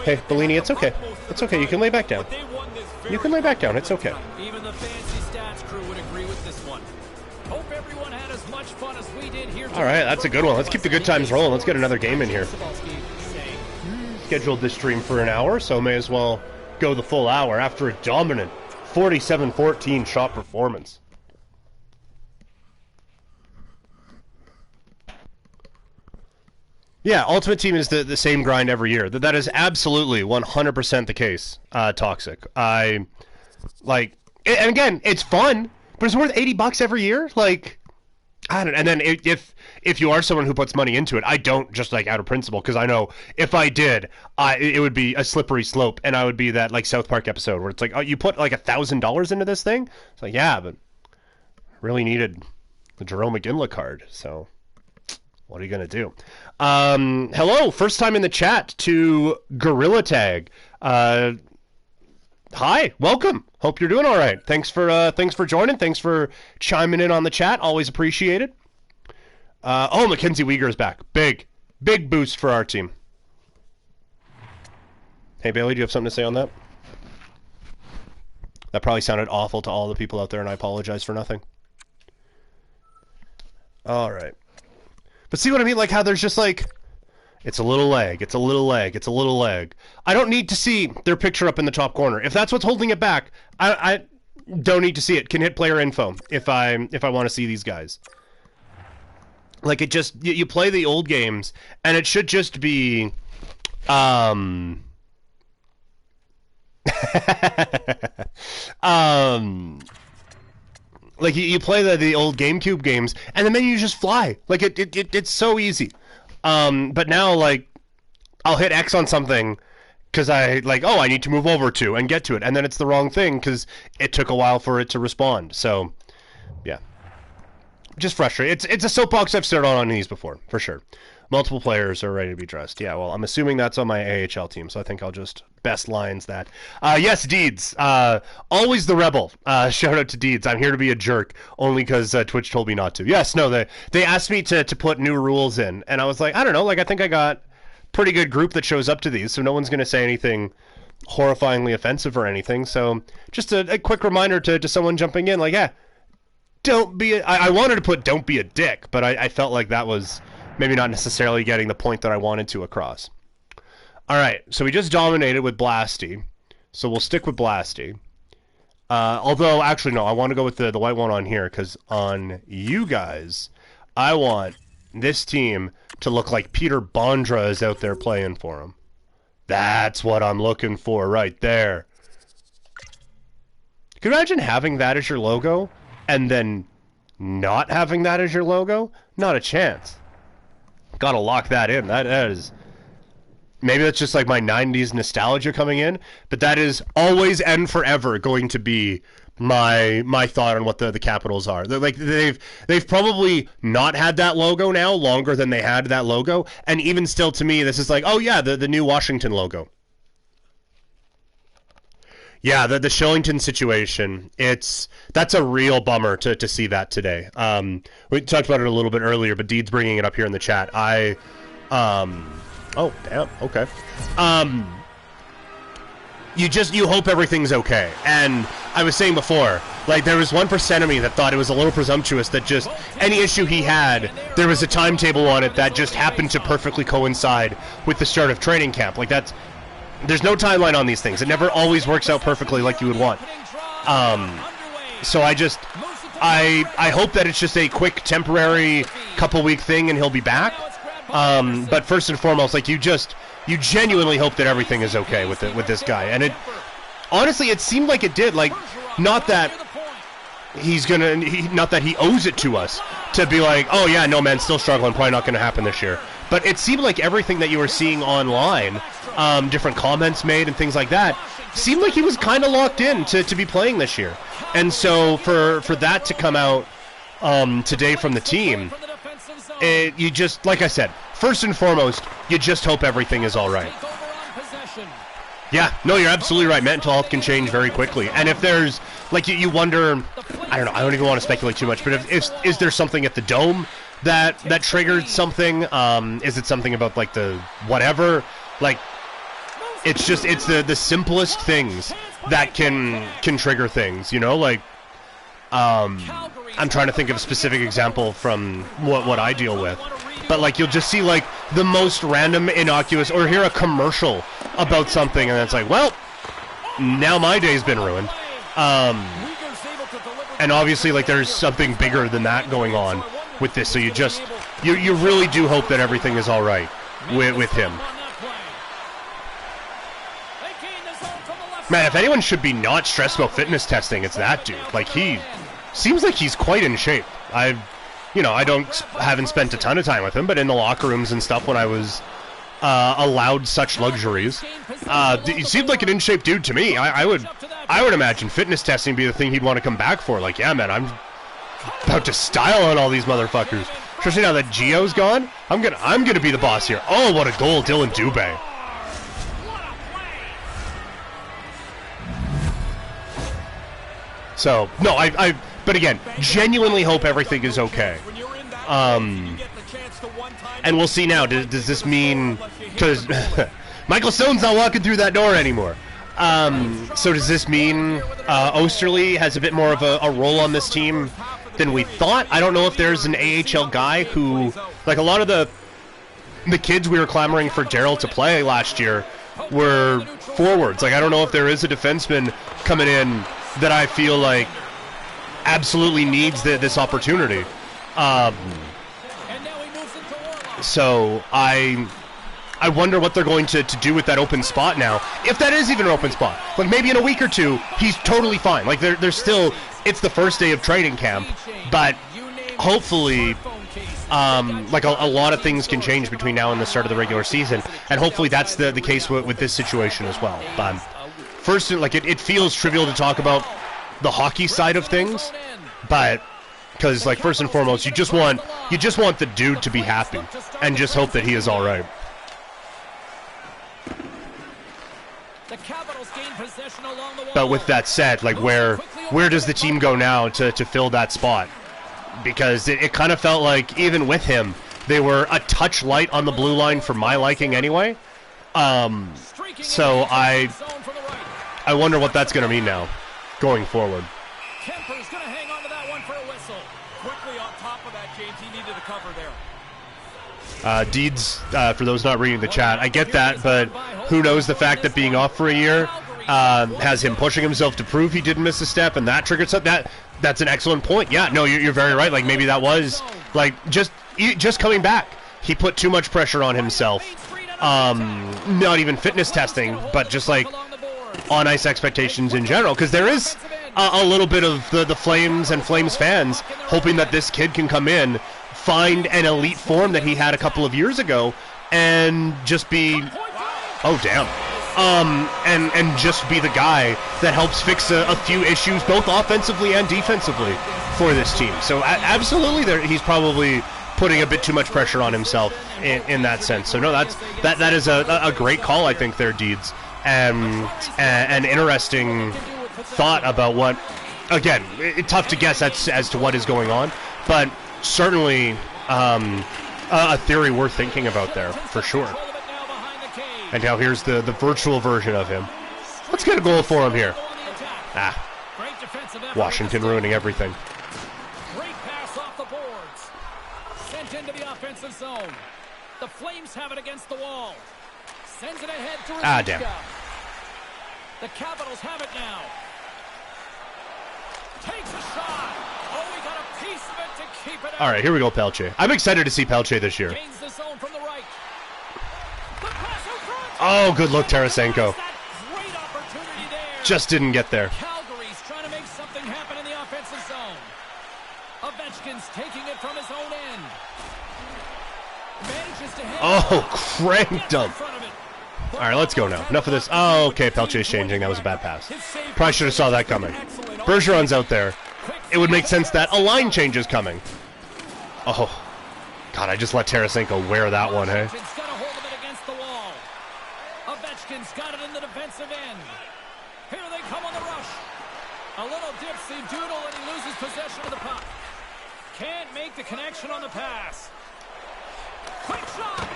Hey, Bellini, it's okay. It's okay. You can lay back down. You can lay back down. It's okay. Even the fancy stats crew would agree with this one. Hope everyone had as much fun as we did here. All right, that's a good one. Let's keep the good times rolling. Let's get another game in here. Scheduled this stream for an hour, so may as well go the full hour after a dominant 47-14 shot performance. Yeah, Ultimate Team is the same grind every year. That is absolutely 100% the case, Toxic. And again, it's fun, but it's worth $80 every year? Like, I don't. And then if you are someone who puts money into it, I don't just like out of principle, because I know if I did, it would be a slippery slope, and I would be that like South Park episode where it's like, oh, you put like $1,000 into this thing? It's like, yeah, but I really needed the Jerome McGinley card, so what are you going to do? Hello, first time in the chat to Gorilla Tag. Hi, welcome. Hope you're doing all right. Thanks for joining. Thanks for chiming in on the chat. Always appreciated. Mackenzie Weegar is back. Big boost for our team. Hey, Bailey, do you have something to say on that? That probably sounded awful to all the people out there, and I apologize for nothing. All right. But see what I mean? Like how there's just like, it's a little leg, it's a little leg, it's a little leg. I don't need to see their picture up in the top corner. If that's what's holding it back, I don't need to see it. Can hit player info if I want to see these guys. Like it just, you play the old games, and it should just be, like you play the old GameCube games, and the menu just fly. Like it's so easy. But now like I'll hit X on something because I need to move over to and get to it, and then it's the wrong thing because it took a while for it to respond. So yeah, just frustrating. It's a soapbox I've stood on these before for sure. Multiple players are ready to be dressed. Yeah, well, I'm assuming that's on my AHL team, so I think I'll just best lines that. Yes, Deeds. Always the rebel. Shout out to Deeds. I'm here to be a jerk, only because Twitch told me not to. Yes, no, they asked me to put new rules in, and I was like, I don't know, like I think I got pretty good group that shows up to these, so no one's going to say anything horrifyingly offensive or anything. So just a quick reminder to someone jumping in, like, yeah, don't be I wanted to put don't be a dick, but I felt like that was maybe not necessarily getting the point that I wanted to across. All right, so we just dominated with Blasty, so we'll stick with Blasty. Although, actually, no, I want to go with the white one on here, because on you guys, I want this team to look like Peter Bondra is out there playing for him. That's what I'm looking for right there. Can you imagine having that as your logo, and then not having that as your logo? Not a chance. Gotta lock that in. That is... Maybe that's just like my 90s nostalgia coming in, but that is always and forever going to be my thought on what the Capitals are. They've probably not had that logo now longer than they had that logo, and even still to me this is like, oh yeah, the new Washington logo. Yeah, the Shillington situation, that's a real bummer to see that today. We talked about it a little bit earlier, but Deed's bringing it up here in the chat. Oh, damn, okay. You hope everything's okay. And I was saying before, Like, there was 1% of me that thought it was a little presumptuous that just any issue he had, there was a timetable on it that just happened to perfectly coincide with the start of training camp. Like, there's no timeline on these things. It never always works out perfectly like you would want. So I hope that it's just a quick, temporary, couple-week thing and he'll be back. But first and foremost, like, you genuinely hope that everything is okay with this guy. And honestly, it seemed like it did. Like, not that not that he owes it to us to be like, oh yeah, no man, still struggling, probably not going to happen this year. But it seemed like everything that you were seeing online, different comments made and things like that, seemed like he was kind of locked in to be playing this year. And so for that to come out today from the team, you just, like I said, first and foremost, you just hope everything is all right. Yeah, no, you're absolutely right. Mental health can change very quickly. And if there's, like, you wonder, I don't know, I don't even want to speculate too much, but is there something at the Dome that triggered something? Is it something about, like, the whatever? Like, it's the simplest things that can trigger things, you know? Like, I'm trying to think of a specific example from what I deal with. But, like, you'll just see, like, the most random, innocuous, or hear a commercial about something, and it's like, well, now my day's been ruined. And obviously, like, there's something bigger than that going on with this, so you really do hope that everything is all right with him. Man, if anyone should be not stressed about fitness testing, it's that dude. Like, he seems like he's quite in shape. I haven't spent a ton of time with him, but in the locker rooms and stuff when I was allowed such luxuries, he seemed like an in-shape dude to me. I would imagine fitness testing be the thing he'd want to come back for. Like, yeah, man, I'm about to style on all these motherfuckers. Especially now that Gio's gone, I'm gonna be the boss here. Oh, what a goal, Dylan Dubé. So, no, but again, genuinely hope everything is okay. And we'll see now. Does this mean, because Michael Stone's not walking through that door anymore? So does this mean Osterley has a bit more of a role on this team than we thought? I don't know if there's an AHL guy who, like, a lot of the kids we were clamoring for Daryl to play last year were forwards. Like, I don't know if there is a defenseman coming in that I feel like absolutely needs this opportunity. So I wonder what they're going to do with that open spot now, if that is even an open spot. Like, maybe in a week or two, he's totally fine. Like, there's still, it's the first day of training camp, but hopefully, like, a lot of things can change between now and the start of the regular season, and hopefully that's the case with this situation as well. But first, like, it feels trivial to talk about the hockey side of things, but because, like, first and foremost, you just want the dude to be happy and just hope that he is all right. But with that said, like, where does the team go now to fill that spot? Because it kind of felt like even with him, they were a touch light on the blue line for my liking anyway. So I wonder what that's going to mean now going forward. Kemper's going to hang on to that one for a whistle. Quickly on top of that, James, he needed a cover there. Deeds, for those not reading the chat, I get that, but who knows, the fact that being off for a year has him pushing himself to prove he didn't miss a step, and that triggered something. That's an excellent point. Yeah, no, you're very right. Like, maybe that was, like, just coming back. He put too much pressure on himself. Not even fitness testing, but just, like, on-ice expectations in general, because there is a little bit of the Flames and Flames fans hoping that this kid can come in, find an elite form that he had a couple of years ago, and just be, oh damn, and just be the guy that helps fix a few issues, both offensively and defensively, for this team. So absolutely, he's probably putting a bit too much pressure on himself in that sense. So no, that is a great call, I think, there, Deeds. An interesting thought about what, again, tough to guess as to what is going on, but certainly a theory worth thinking about there, for sure. And now here's the virtual version of him. Let's get a goal for him here. Great defensive Washington ruining everything. Great pass off the boards. Sent into the offensive zone. The Flames have it against the wall. Sends it ahead to Ruzicka. Damn. The Capitals have it now. Takes a shot. Oh, he got a piece of it to keep it out. All right, here we go, Pelche. I'm excited to see Pelche this year. Gains the zone from the right. The pass out front. Oh, good look, Tarasenko. That great opportunity there. Just didn't get there. Calgary's trying to make something happen in the offensive zone. Ovechkin's taking it from his own end. Manages to hit. Oh, cranked him. All right, let's go now. Enough of this. Oh, okay, Pelche's changing. That was a bad pass. Probably should have saw that coming. Bergeron's out there. It would make sense that a line change is coming. Oh, God, I just let Tarasenko wear that one, hey? Ovechkin's got a hold of it against the wall. Ovechkin's got it in the defensive end. Here they come on the rush. A little dipsy doodle and he loses possession of the puck. Can't make the connection on the pass. Quick shot.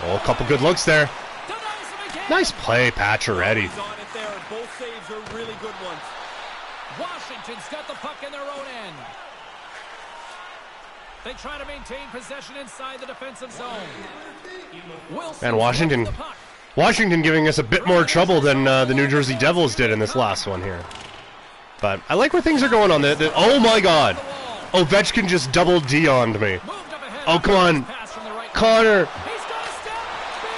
Oh, a couple good looks there. Denies him again. Nice play, Pacioretty. He's on it there. Both saves are really good ones. Washington's got the puck in their own end. They try to maintain possession inside the defensive zone. And Washington giving us a bit more trouble than the New Jersey Devils did in this last one here. But I like where things are going on. Oh, my God. Ovechkin just double D'd me. Oh, come on. Connor.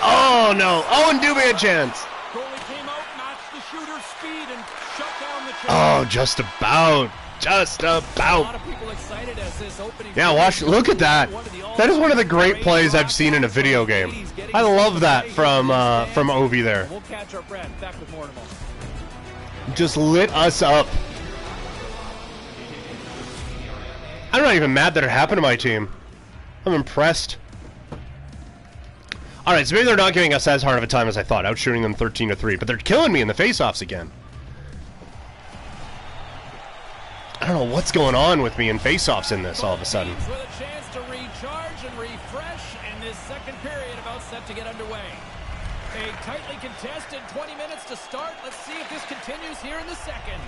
Oh, no. Owen Dubé a chance. Goalie came out, matched the shooter's speed, and shut down the chance. Oh, just about. Just A lot about. of people excited as this opening. Yeah, look at that. That is one of the great plays I've seen in a video game. I love that from Ovi there. We'll catch our breath. Back with more in a moment. Just lit us up. I'm not even mad that it happened to my team. I'm impressed. All right, so maybe they're not giving us as hard of a time as I thought, outshooting them 13-3, but they're killing me in the faceoffs again. I don't know what's going on with me in faceoffs in this all of a sudden. With a chance to recharge and refresh, and this second period about set to get underway. A tightly contested 20 minutes to start. Let's see if this continues here in the second.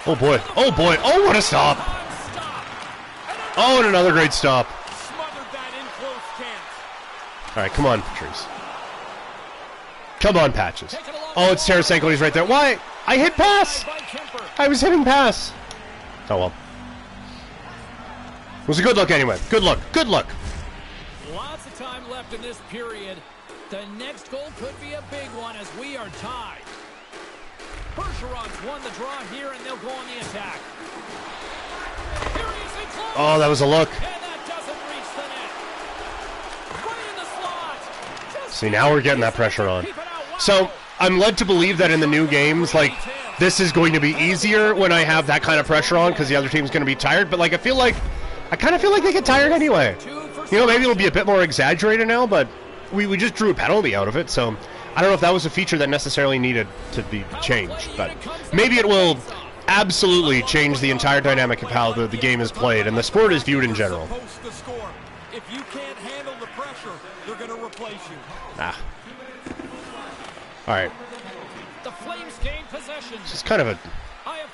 Oh boy, oh boy, oh what a stop! Stop. Oh, and another great stop. Smothered that in close chance. All right, come on, Patrice. Come on, Patches. Oh, it's Tarasenko, he's right there. Why? I hit pass! By Kemper. I was hitting pass. Oh well. It was a good look anyway. Good look. Good look. Lots of time left in this period. The next goal could be a big one as we are tied. Bergeron's won the draw here, and they'll go on the attack. Here he is in close. Oh, that was a look. And that doesn't reach the net. Right in the slot. Just See, now we're getting that pressure on. So, I'm led to believe that in the new games, like, this is going to be easier when I have that kind of pressure on because the other team's going to be tired. But, like, I kind of feel like they get tired anyway. You know, maybe it'll be a bit more exaggerated now, but we just drew a penalty out of it. So, I don't know if that was a feature that necessarily needed to be changed. But maybe it will absolutely change the entire dynamic of how the game is played and the sport is viewed in general. Supposed to score. If you can't handle the pressure, they're going to replace you. Ah. All right. The Flames gain possession. It's kind of a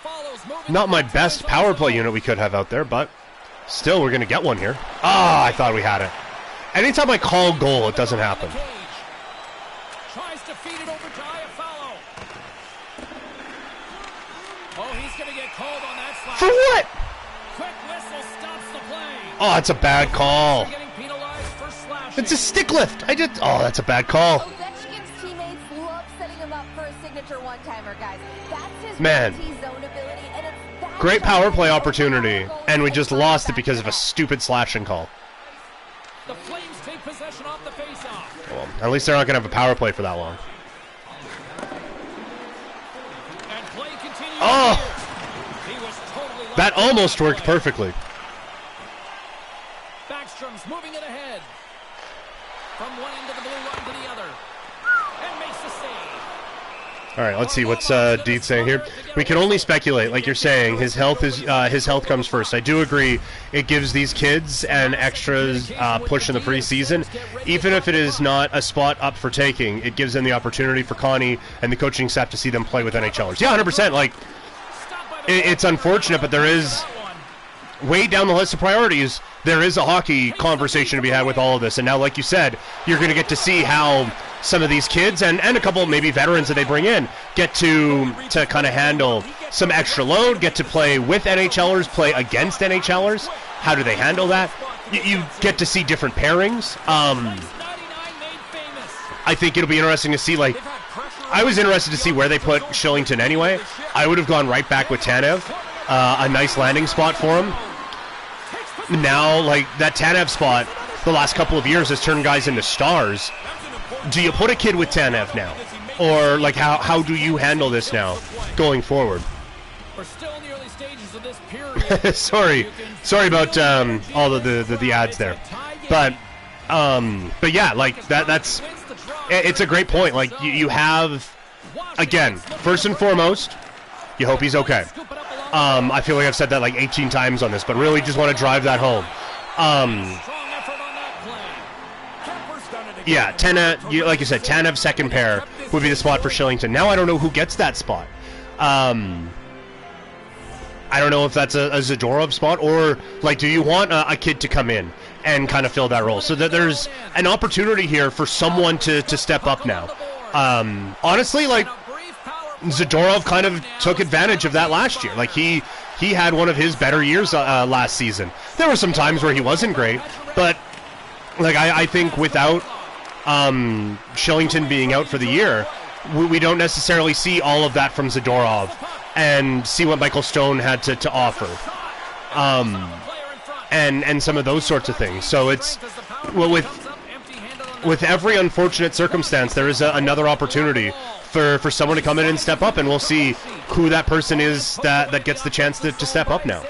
Follows, moving not my back to best his power own play zone. unit we could have out there, but still we're going to get one here. Ah, I thought we had it. Anytime I call goal, it doesn't happen. Tries to feed it over to Iafallo. Oh, he's going to get called on that slide. For what? Quick whistle stops the play. Oh, it's a bad call. They're getting penalized for slashing. It's a stick lift. Oh, that's a bad call. Ovechkin's teammates love setting him up for a signature one-timer, guys. That's his Man. guaranteed zone ability, and it's that Great shot power that play opens opportunity, up goals and we and just turns lost it back because of a around. stupid slashing call. The Flames take possession off the faceoff. Well, at least they're not going to have a power play for that long. And play continues. Oh! Here. He was totally That locked almost in worked that play. perfectly. Backstrom's moving it ahead. From one end of the blue line to the other. And makes the save. All right, let's see what's Deed saying here. We can only speculate, like you're saying. His health comes first. I do agree. It gives these kids an extra push in the preseason, even if it is not a spot up for taking. It gives them the opportunity for Connie and the coaching staff to see them play with NHLers. Yeah, 100%. Like it's unfortunate, but there is, way down the list of priorities, there is a hockey conversation to be had with all of this. And now, like you said, you're going to get to see how some of these kids and a couple maybe veterans that they bring in get to kind of handle some extra load, get to play with NHLers, play against NHLers. How do they handle that? You get to see different pairings. I think it'll be interesting to see, like, I was interested to see where they put Shillington anyway. I would have gone right back with Tanev. A nice landing spot for him. Now, like, that Tanev spot the last couple of years has turned guys into stars. Do you put a kid with Tanev now? Or, like, how do you handle this now going forward? We're still in the early stages of this period. Sorry about all the ads there. But yeah, like, that's... It's a great point. Like, you have, again, first and foremost, you hope he's okay. I feel like I've said that like 18 times on this, but really just want to drive that home. Yeah, like you said, Tanev second pair would be the spot for Shillington. Now I don't know who gets that spot. I don't know if that's a Zadorov spot, or, like, do you want a kid to come in and kind of fill that role? So that there's an opportunity here for someone to step up now. Honestly, like, Zadorov kind of took advantage of that last year. Like, he had one of his better years last season. There were some times where he wasn't great, but, like, I think without Shillington being out for the year, we don't necessarily see all of that from Zadorov and see what Michael Stone had to offer. And some of those sorts of things. So it's, well, with every unfortunate circumstance, there is another opportunity for someone to come in and step up, and we'll see who that person is that gets the chance to step up now.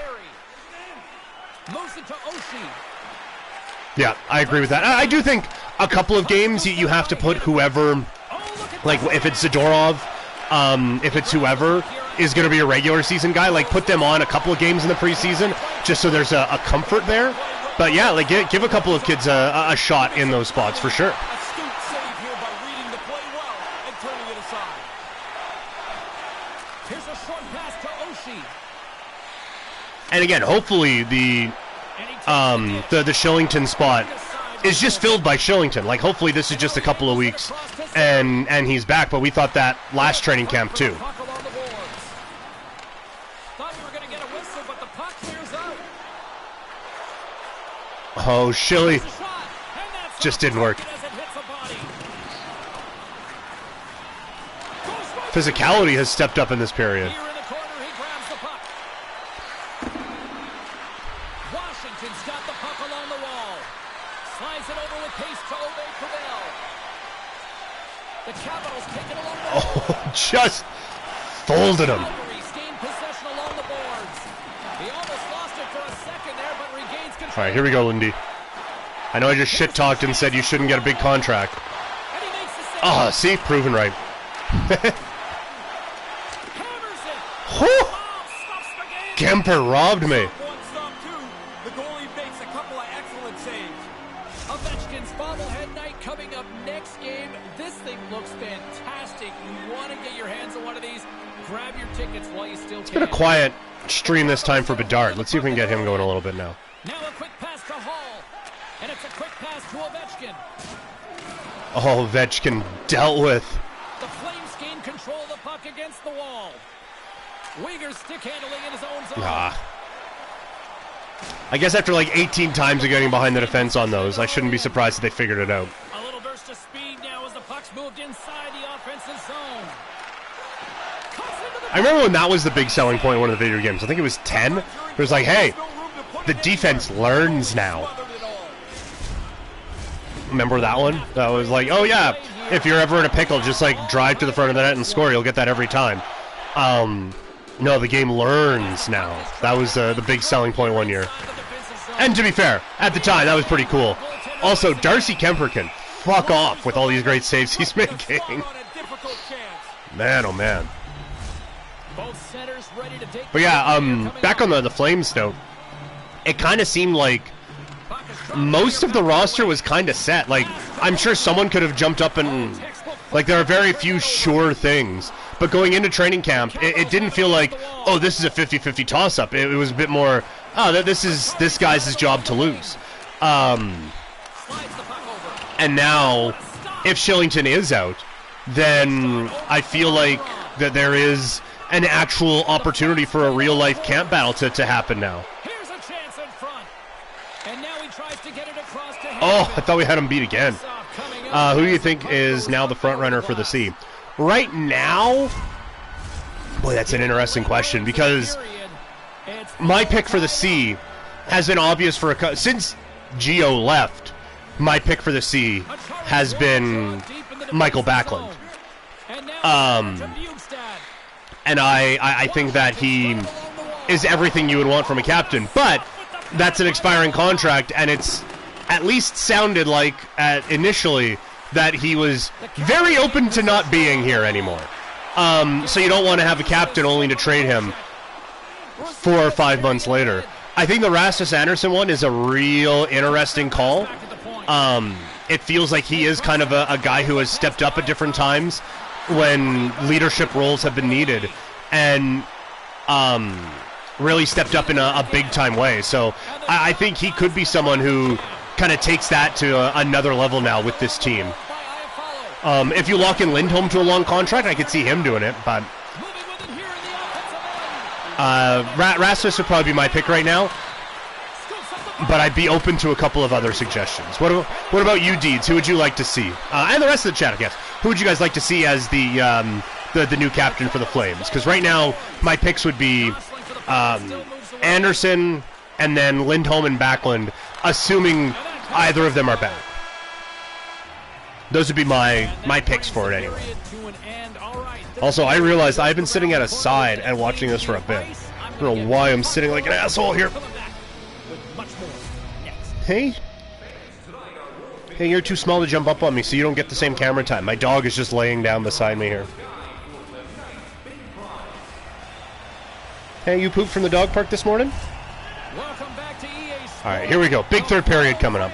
Yeah, I agree with that. I do think a couple of games you have to put whoever, like, if it's Zadorov, if it's whoever is going to be a regular season guy, like, put them on a couple of games in the preseason just so there's a comfort there. But yeah, like, give a couple of kids a shot in those spots for sure. And again, hopefully the Shillington spot is just filled by Shillington. Like, hopefully this is just a couple of weeks and he's back. But we thought that last training camp too. Oh, Shilly just didn't work. Physicality has stepped up in this period. Oh, just folded him. All right, here we go, Lindy. I know I just shit-talked and said you shouldn't get a big contract. Oh, see? Proven right. Kemper robbed me. The goalie makes a couple of excellent saves. Ovechkin's bobblehead night coming up next game. This thing looks fantastic. You want to get your hands on one of these? Grab your tickets while you still can. It's been a quiet stream this time for Bedard. Let's see if we can get him going a little bit now. Now a quick pass to Hall, and it's a quick pass to Ovechkin. Oh, Ovechkin dealt with. The Flames gain control of the puck against the wall. Uyghur's stick handling in his own zone. I guess after like 18 times of getting behind the defense on those, I shouldn't be surprised that they figured it out. A little burst of speed now as the puck's moved inside the offensive zone. I remember when that was the big selling point in one of the video games. I think it was 10. It was like, hey, the defense learns now. Remember that one? That was like, oh yeah, if you're ever in a pickle, just like drive to the front of the net and score. You'll get that every time. No, the game learns now. That was the big selling point one year. And to be fair, at the time, that was pretty cool. Also, Darcy Kemper can fuck off with all these great saves he's making. Man, oh man. But yeah, back on the Flames note, it kind of seemed like most of the roster was kind of set. Like, I'm sure someone could have jumped up and Like, there are very few sure things. But going into training camp, it didn't feel like, oh, this is a 50-50 toss-up. It was a bit more, oh, this guy's his job to lose. And now, if Shillington is out, then I feel like that there is an actual opportunity for a real-life camp battle to happen now. Here's a chance in front. And now he tries to get it across to him. Oh, I thought we had him beat again. Who do you think is now the front runner for the C? Right now, boy, that's an interesting question, because my pick for the C has been obvious for since Gio left. My pick for the C has been Michael Backlund. And I think that he is everything you would want from a captain, but that's an expiring contract, and it's at least sounded like initially that he was very open to not being here anymore. So you don't want to have a captain only to trade him 4 or 5 months later. I think the Rasmus Andersson one is a real interesting call. It feels like he is kind of a guy who has stepped up at different times when leadership roles have been needed, and really stepped up in a big-time way. So I think he could be someone who kind of takes that to another level now with this team. If you lock in Lindholm to a long contract, I could see him doing it, but Rasmus would probably be my pick right now, but I'd be open to a couple of other suggestions. What about you, Deeds? Who would you like to see? And the rest of the chat, I guess. Who would you guys like to see as the new captain for the Flames? Because right now, my picks would be Anderson and then Lindholm and Backlund, assuming either of them are back. Those would be my picks for it anyway. Also, I realized I've been sitting at a side and watching this for a bit. I don't know why I'm sitting like an asshole here. Hey, you're too small to jump up on me, so you don't get the same camera time. My dog is just laying down beside me here. Hey, you pooped from the dog park this morning? Alright, here we go. Big third period coming up.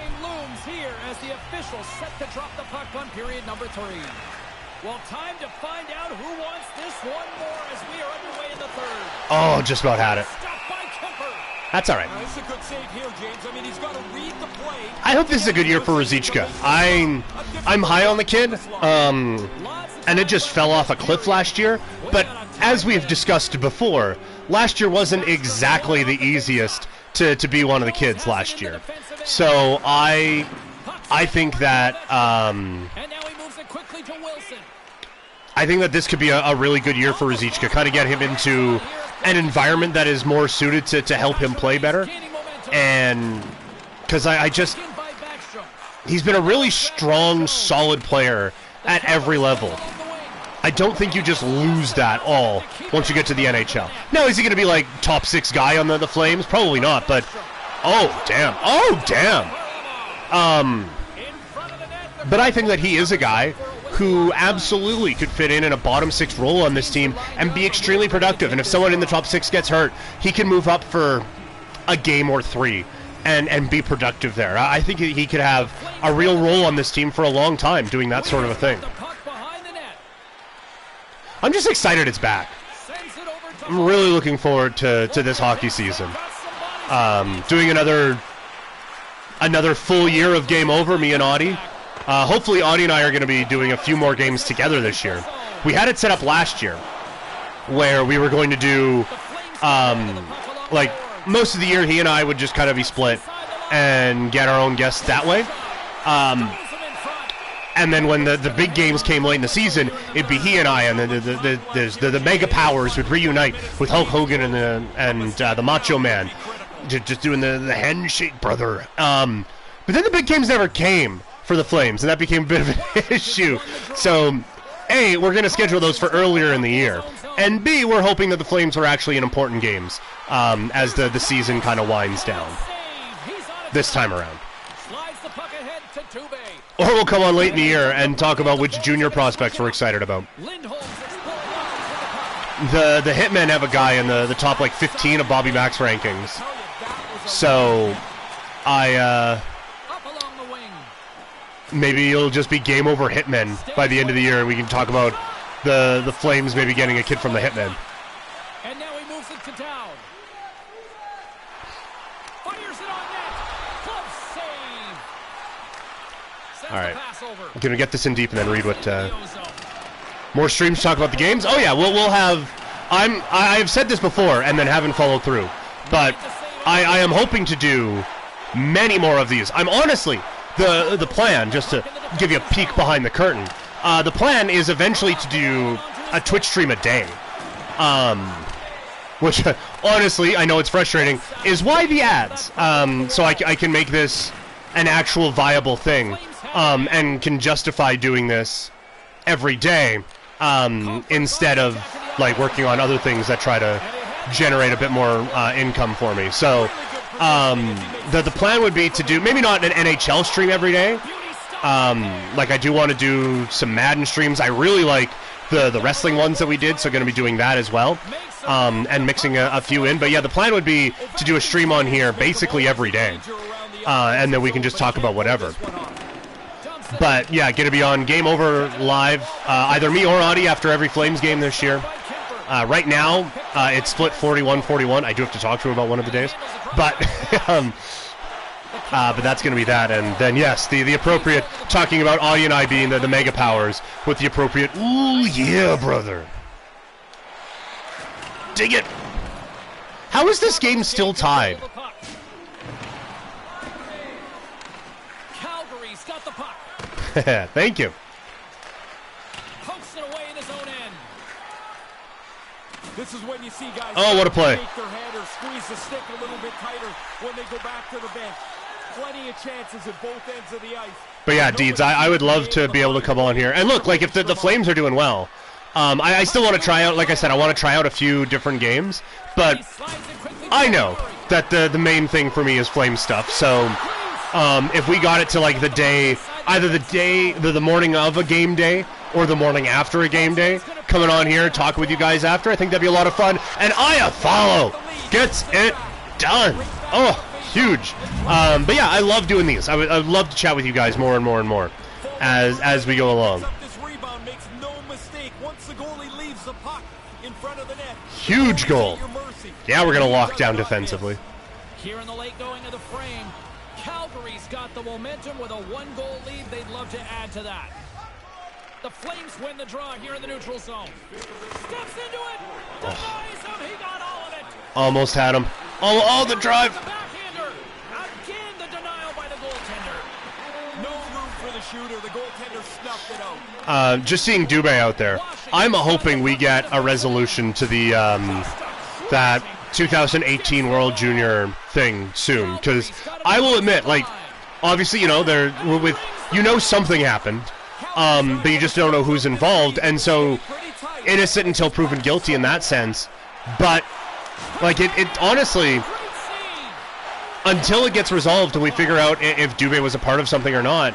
Period number 3. Well, time to find out who wants this one more as we are underway in the third. Oh, just about had it. That's all right. This is a good save here, James. I mean, he's got to read the play. I hope this is a good year for Ruzicka. I'm high on the kid, and it just fell off a cliff last year. But as we've discussed before, last year wasn't exactly the easiest to be one of the kids last year. So I think that I think that this could be a really good year for Ruzicka. Kind of get him into an environment that is more suited to help him play better. And because he's been a really strong, solid player at every level. I don't think you just lose that all once you get to the NHL. Now, is he going to be like top 6 guy on the Flames? Probably not, but oh, damn. But I think that he is a guy who absolutely could fit in a bottom 6 role on this team and be extremely productive. And if someone in the top 6 gets hurt, he can move up for a game or 3 and be productive there. I think he could have a real role on this team for a long time doing that sort of a thing. I'm just excited it's back. I'm really looking forward to this hockey season. Doing another full year of Game Over, me and Audie. Hopefully Audie and I are going to be doing a few more games together this year. We had it set up last year where we were going to do, like, most of the year he and I would just kind of be split and get our own guests that way. And then when the big games came late in the season, it'd be he and I, and then the mega powers would reunite with Hulk Hogan and the Macho Man, just doing the handshake, brother. But then the big games never came for the Flames, and that became a bit of an issue. So, A, we're going to schedule those for earlier in the year, and B, we're hoping that the Flames are actually in important games as the season kind of winds down this time around. Or we'll come on late in the year and talk about which junior prospects we're excited about. The Hitmen have a guy in the top, like, 15 of Bobby Mack's rankings. maybe it'll just be game over Hitmen by the end of the year, and we can talk about the Flames maybe getting a kid from the Hitmen. And now he moves it to down. Fires it on net. Close save. Sends All right. the pass over. I'm gonna get this in deep and then read what more streams talk about the games. Oh yeah, we'll have. I've said this before and then haven't followed through, but I am hoping to do many more of these. I'm honestly the plan, just to give you a peek behind the curtain. The plan is eventually to do a Twitch stream a day, which honestly I know it's frustrating. Is why the ads, so I can make this an actual viable thing, and can justify doing this every day, instead of like working on other things that try to generate a bit more income for me. So the plan would be to do maybe not an NHL stream every day. Like I do want to do some Madden streams. I really like the wrestling ones that we did, so going to be doing that as well, and mixing a few in. But yeah, the plan would be to do a stream on here basically every day, and then we can just talk about whatever. But yeah, going to be on Game Over Live, either me or Audie after every Flames game this year. Right now, it's split 41-41. I do have to talk to him about one of the days, but but that's going to be that. And then yes, the appropriate talking about Audie and I being the mega powers with the appropriate. Ooh yeah, brother. Dig it. How is this game still tied? Calgary's got the puck. Thank you. Pokes it away in his own end. This is when you see guys Oh, what a play. shake their head or squeeze the stick a little bit tighter when they go back to the bench. Plenty of chances at both ends of the ice. But yeah, Deeds, I would love to be able to come on here. And look, like if the Flames are doing well, I still want to try out, like I said, I want to try out a few different games. But I know that the main thing for me is Flame stuff. So if we got it to like the day, either the morning of a game day or the morning after a game day, coming on here, talking with you guys after, I think that'd be a lot of fun. And follow gets it done. Oh, huge. But yeah, I love doing these. I would love to chat with you guys more and more and more as we go along. This rebound makes no mistake. Once the goalie leaves the puck in front of the net. Huge goal. Yeah, we're going to lock down defensively. Here in the late going of the frame, Calgary's got the momentum with a one-goal lead. They'd love to add to that. The Flames win the draw here in the neutral zone. Steps into it. Denies him. He got all of it. Almost had him. Oh, the drive. The backhander. Again, the denial by the goaltender. No room for the shooter. The goaltender snuffed it out. Just seeing Dubé out there, I'm hoping we get a resolution to the that 2018 World Junior thing soon. Because I will admit, like, obviously, something happened. But you just don't know who's involved, and so innocent until proven guilty in that sense. But like it honestly, until it gets resolved and we figure out if Dubé was a part of something or not,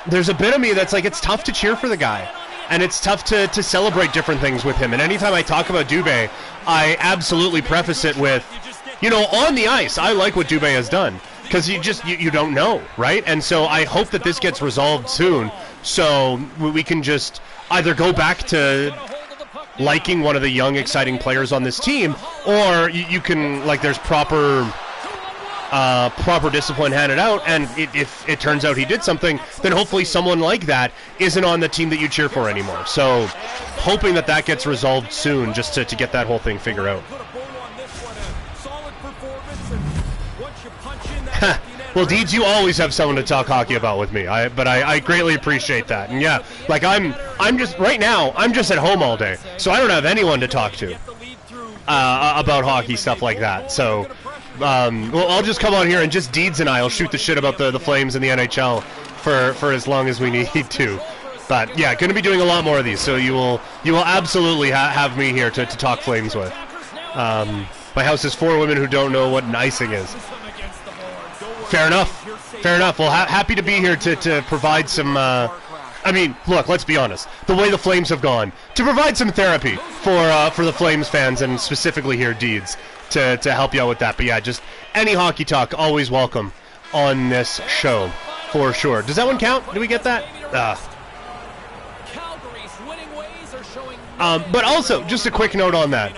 there's a bit of me that's like, it's tough to cheer for the guy, and it's tough to celebrate different things with him. And anytime I talk about Dubé, I absolutely preface it with, on the ice, I like what Dubé has done. Because you don't know, right? And so I hope that this gets resolved soon, so we can just either go back to liking one of the young, exciting players on this team, or you can, like, there's proper discipline handed out, and if it turns out he did something, then hopefully someone like that isn't on the team that you cheer for anymore. So hoping that gets resolved soon, just to get that whole thing figured out. Well, Deeds, you always have someone to talk hockey about with me. But I greatly appreciate that. And yeah, like I'm just right now, I'm just at home all day, so I don't have anyone to talk to about hockey stuff like that. So well, I'll just come on here and just Deeds and I'll shoot the shit about the Flames and the NHL for as long as we need to. But yeah, going to be doing a lot more of these, so you will absolutely have me here to talk Flames with. My house is 4 women who don't know what icing is. Fair enough. Well, happy to be here to provide some. I mean, look, let's be honest. The way the Flames have gone, to provide some therapy for the Flames fans, and specifically here, Deeds, to help you out with that. But yeah, just any hockey talk, always welcome on this show. for sure. Does that one count? Do we get that? Calgary's winning ways are showing. But also, just a quick note on that.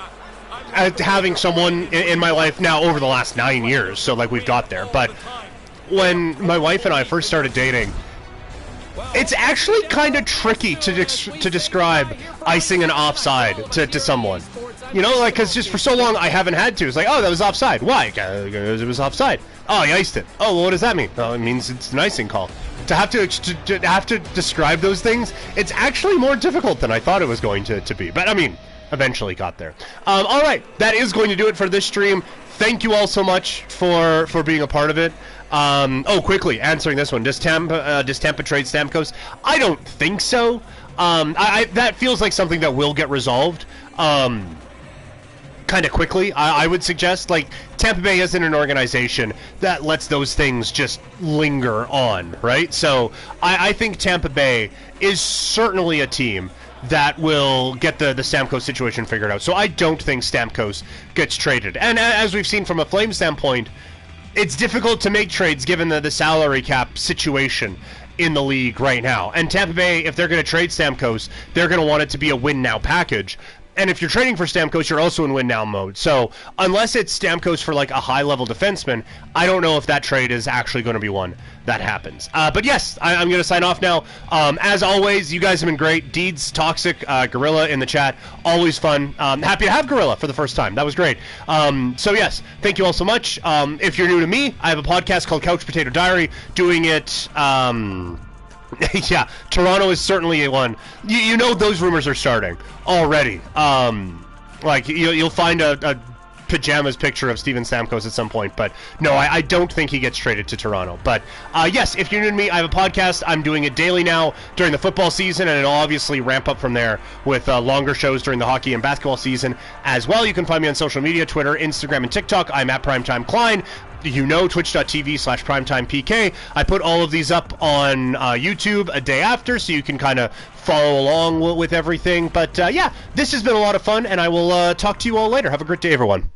Having someone in my life now over the last 9 years, so like we've got there. But when my wife and I first started dating, it's actually kind of tricky to describe icing an offside to someone. You know, like, because just for so long I haven't had to. It's like, oh, that was offside. Why? Because it was offside. Oh, he iced it. Oh, well, what does that mean? Well, it means it's an icing call. To have to describe those things, it's actually more difficult than I thought it was going to be. But, I mean, eventually got there. All right, that is going to do it for this stream. Thank you all so much for being a part of it. Quickly, answering this one. Does Tampa trade Stamkos? I don't think so. That feels like something that will get resolved. Kind of quickly, I would suggest. Like, Tampa Bay isn't an organization that lets those things just linger on, right? So I think Tampa Bay is certainly a team that will get the Stamkos situation figured out. So I don't think Stamkos gets traded. And as we've seen from a Flame standpoint, it's difficult to make trades given the salary cap situation in the league right now. And Tampa Bay, if they're going to trade Stamkos, they're going to want it to be a win-now package. And if you're trading for Stamkos, you're also in win-now mode. So unless it's Stamkos for like a high-level defenseman, I don't know if that trade is actually going to be one that happens. But yes, I'm going to sign off now. As always, you guys have been great. Deeds, Toxic, Gorilla in the chat, always fun. Happy to have Gorilla for the first time. That was great. So yes, thank you all so much. If you're new to me, I have a podcast called Couch Potato Diary, doing it... yeah, Toronto is certainly a one. You know those rumors are starting already. Like, you'll find a pajamas picture of Steven Stamkos at some point, but no, I don't think he gets traded to Toronto. But yes, if you're new to me, I have a podcast. I'm doing it daily now during the football season, and it'll obviously ramp up from there with longer shows during the hockey and basketball season as well. You can find me on social media, Twitter, Instagram, and TikTok. I'm at Primetime Klein. You know, twitch.tv/primetimepk. I put all of these up on YouTube a day after, so you can kind of follow along with everything. But yeah, this has been a lot of fun, and I will talk to you all later. Have a great day, everyone.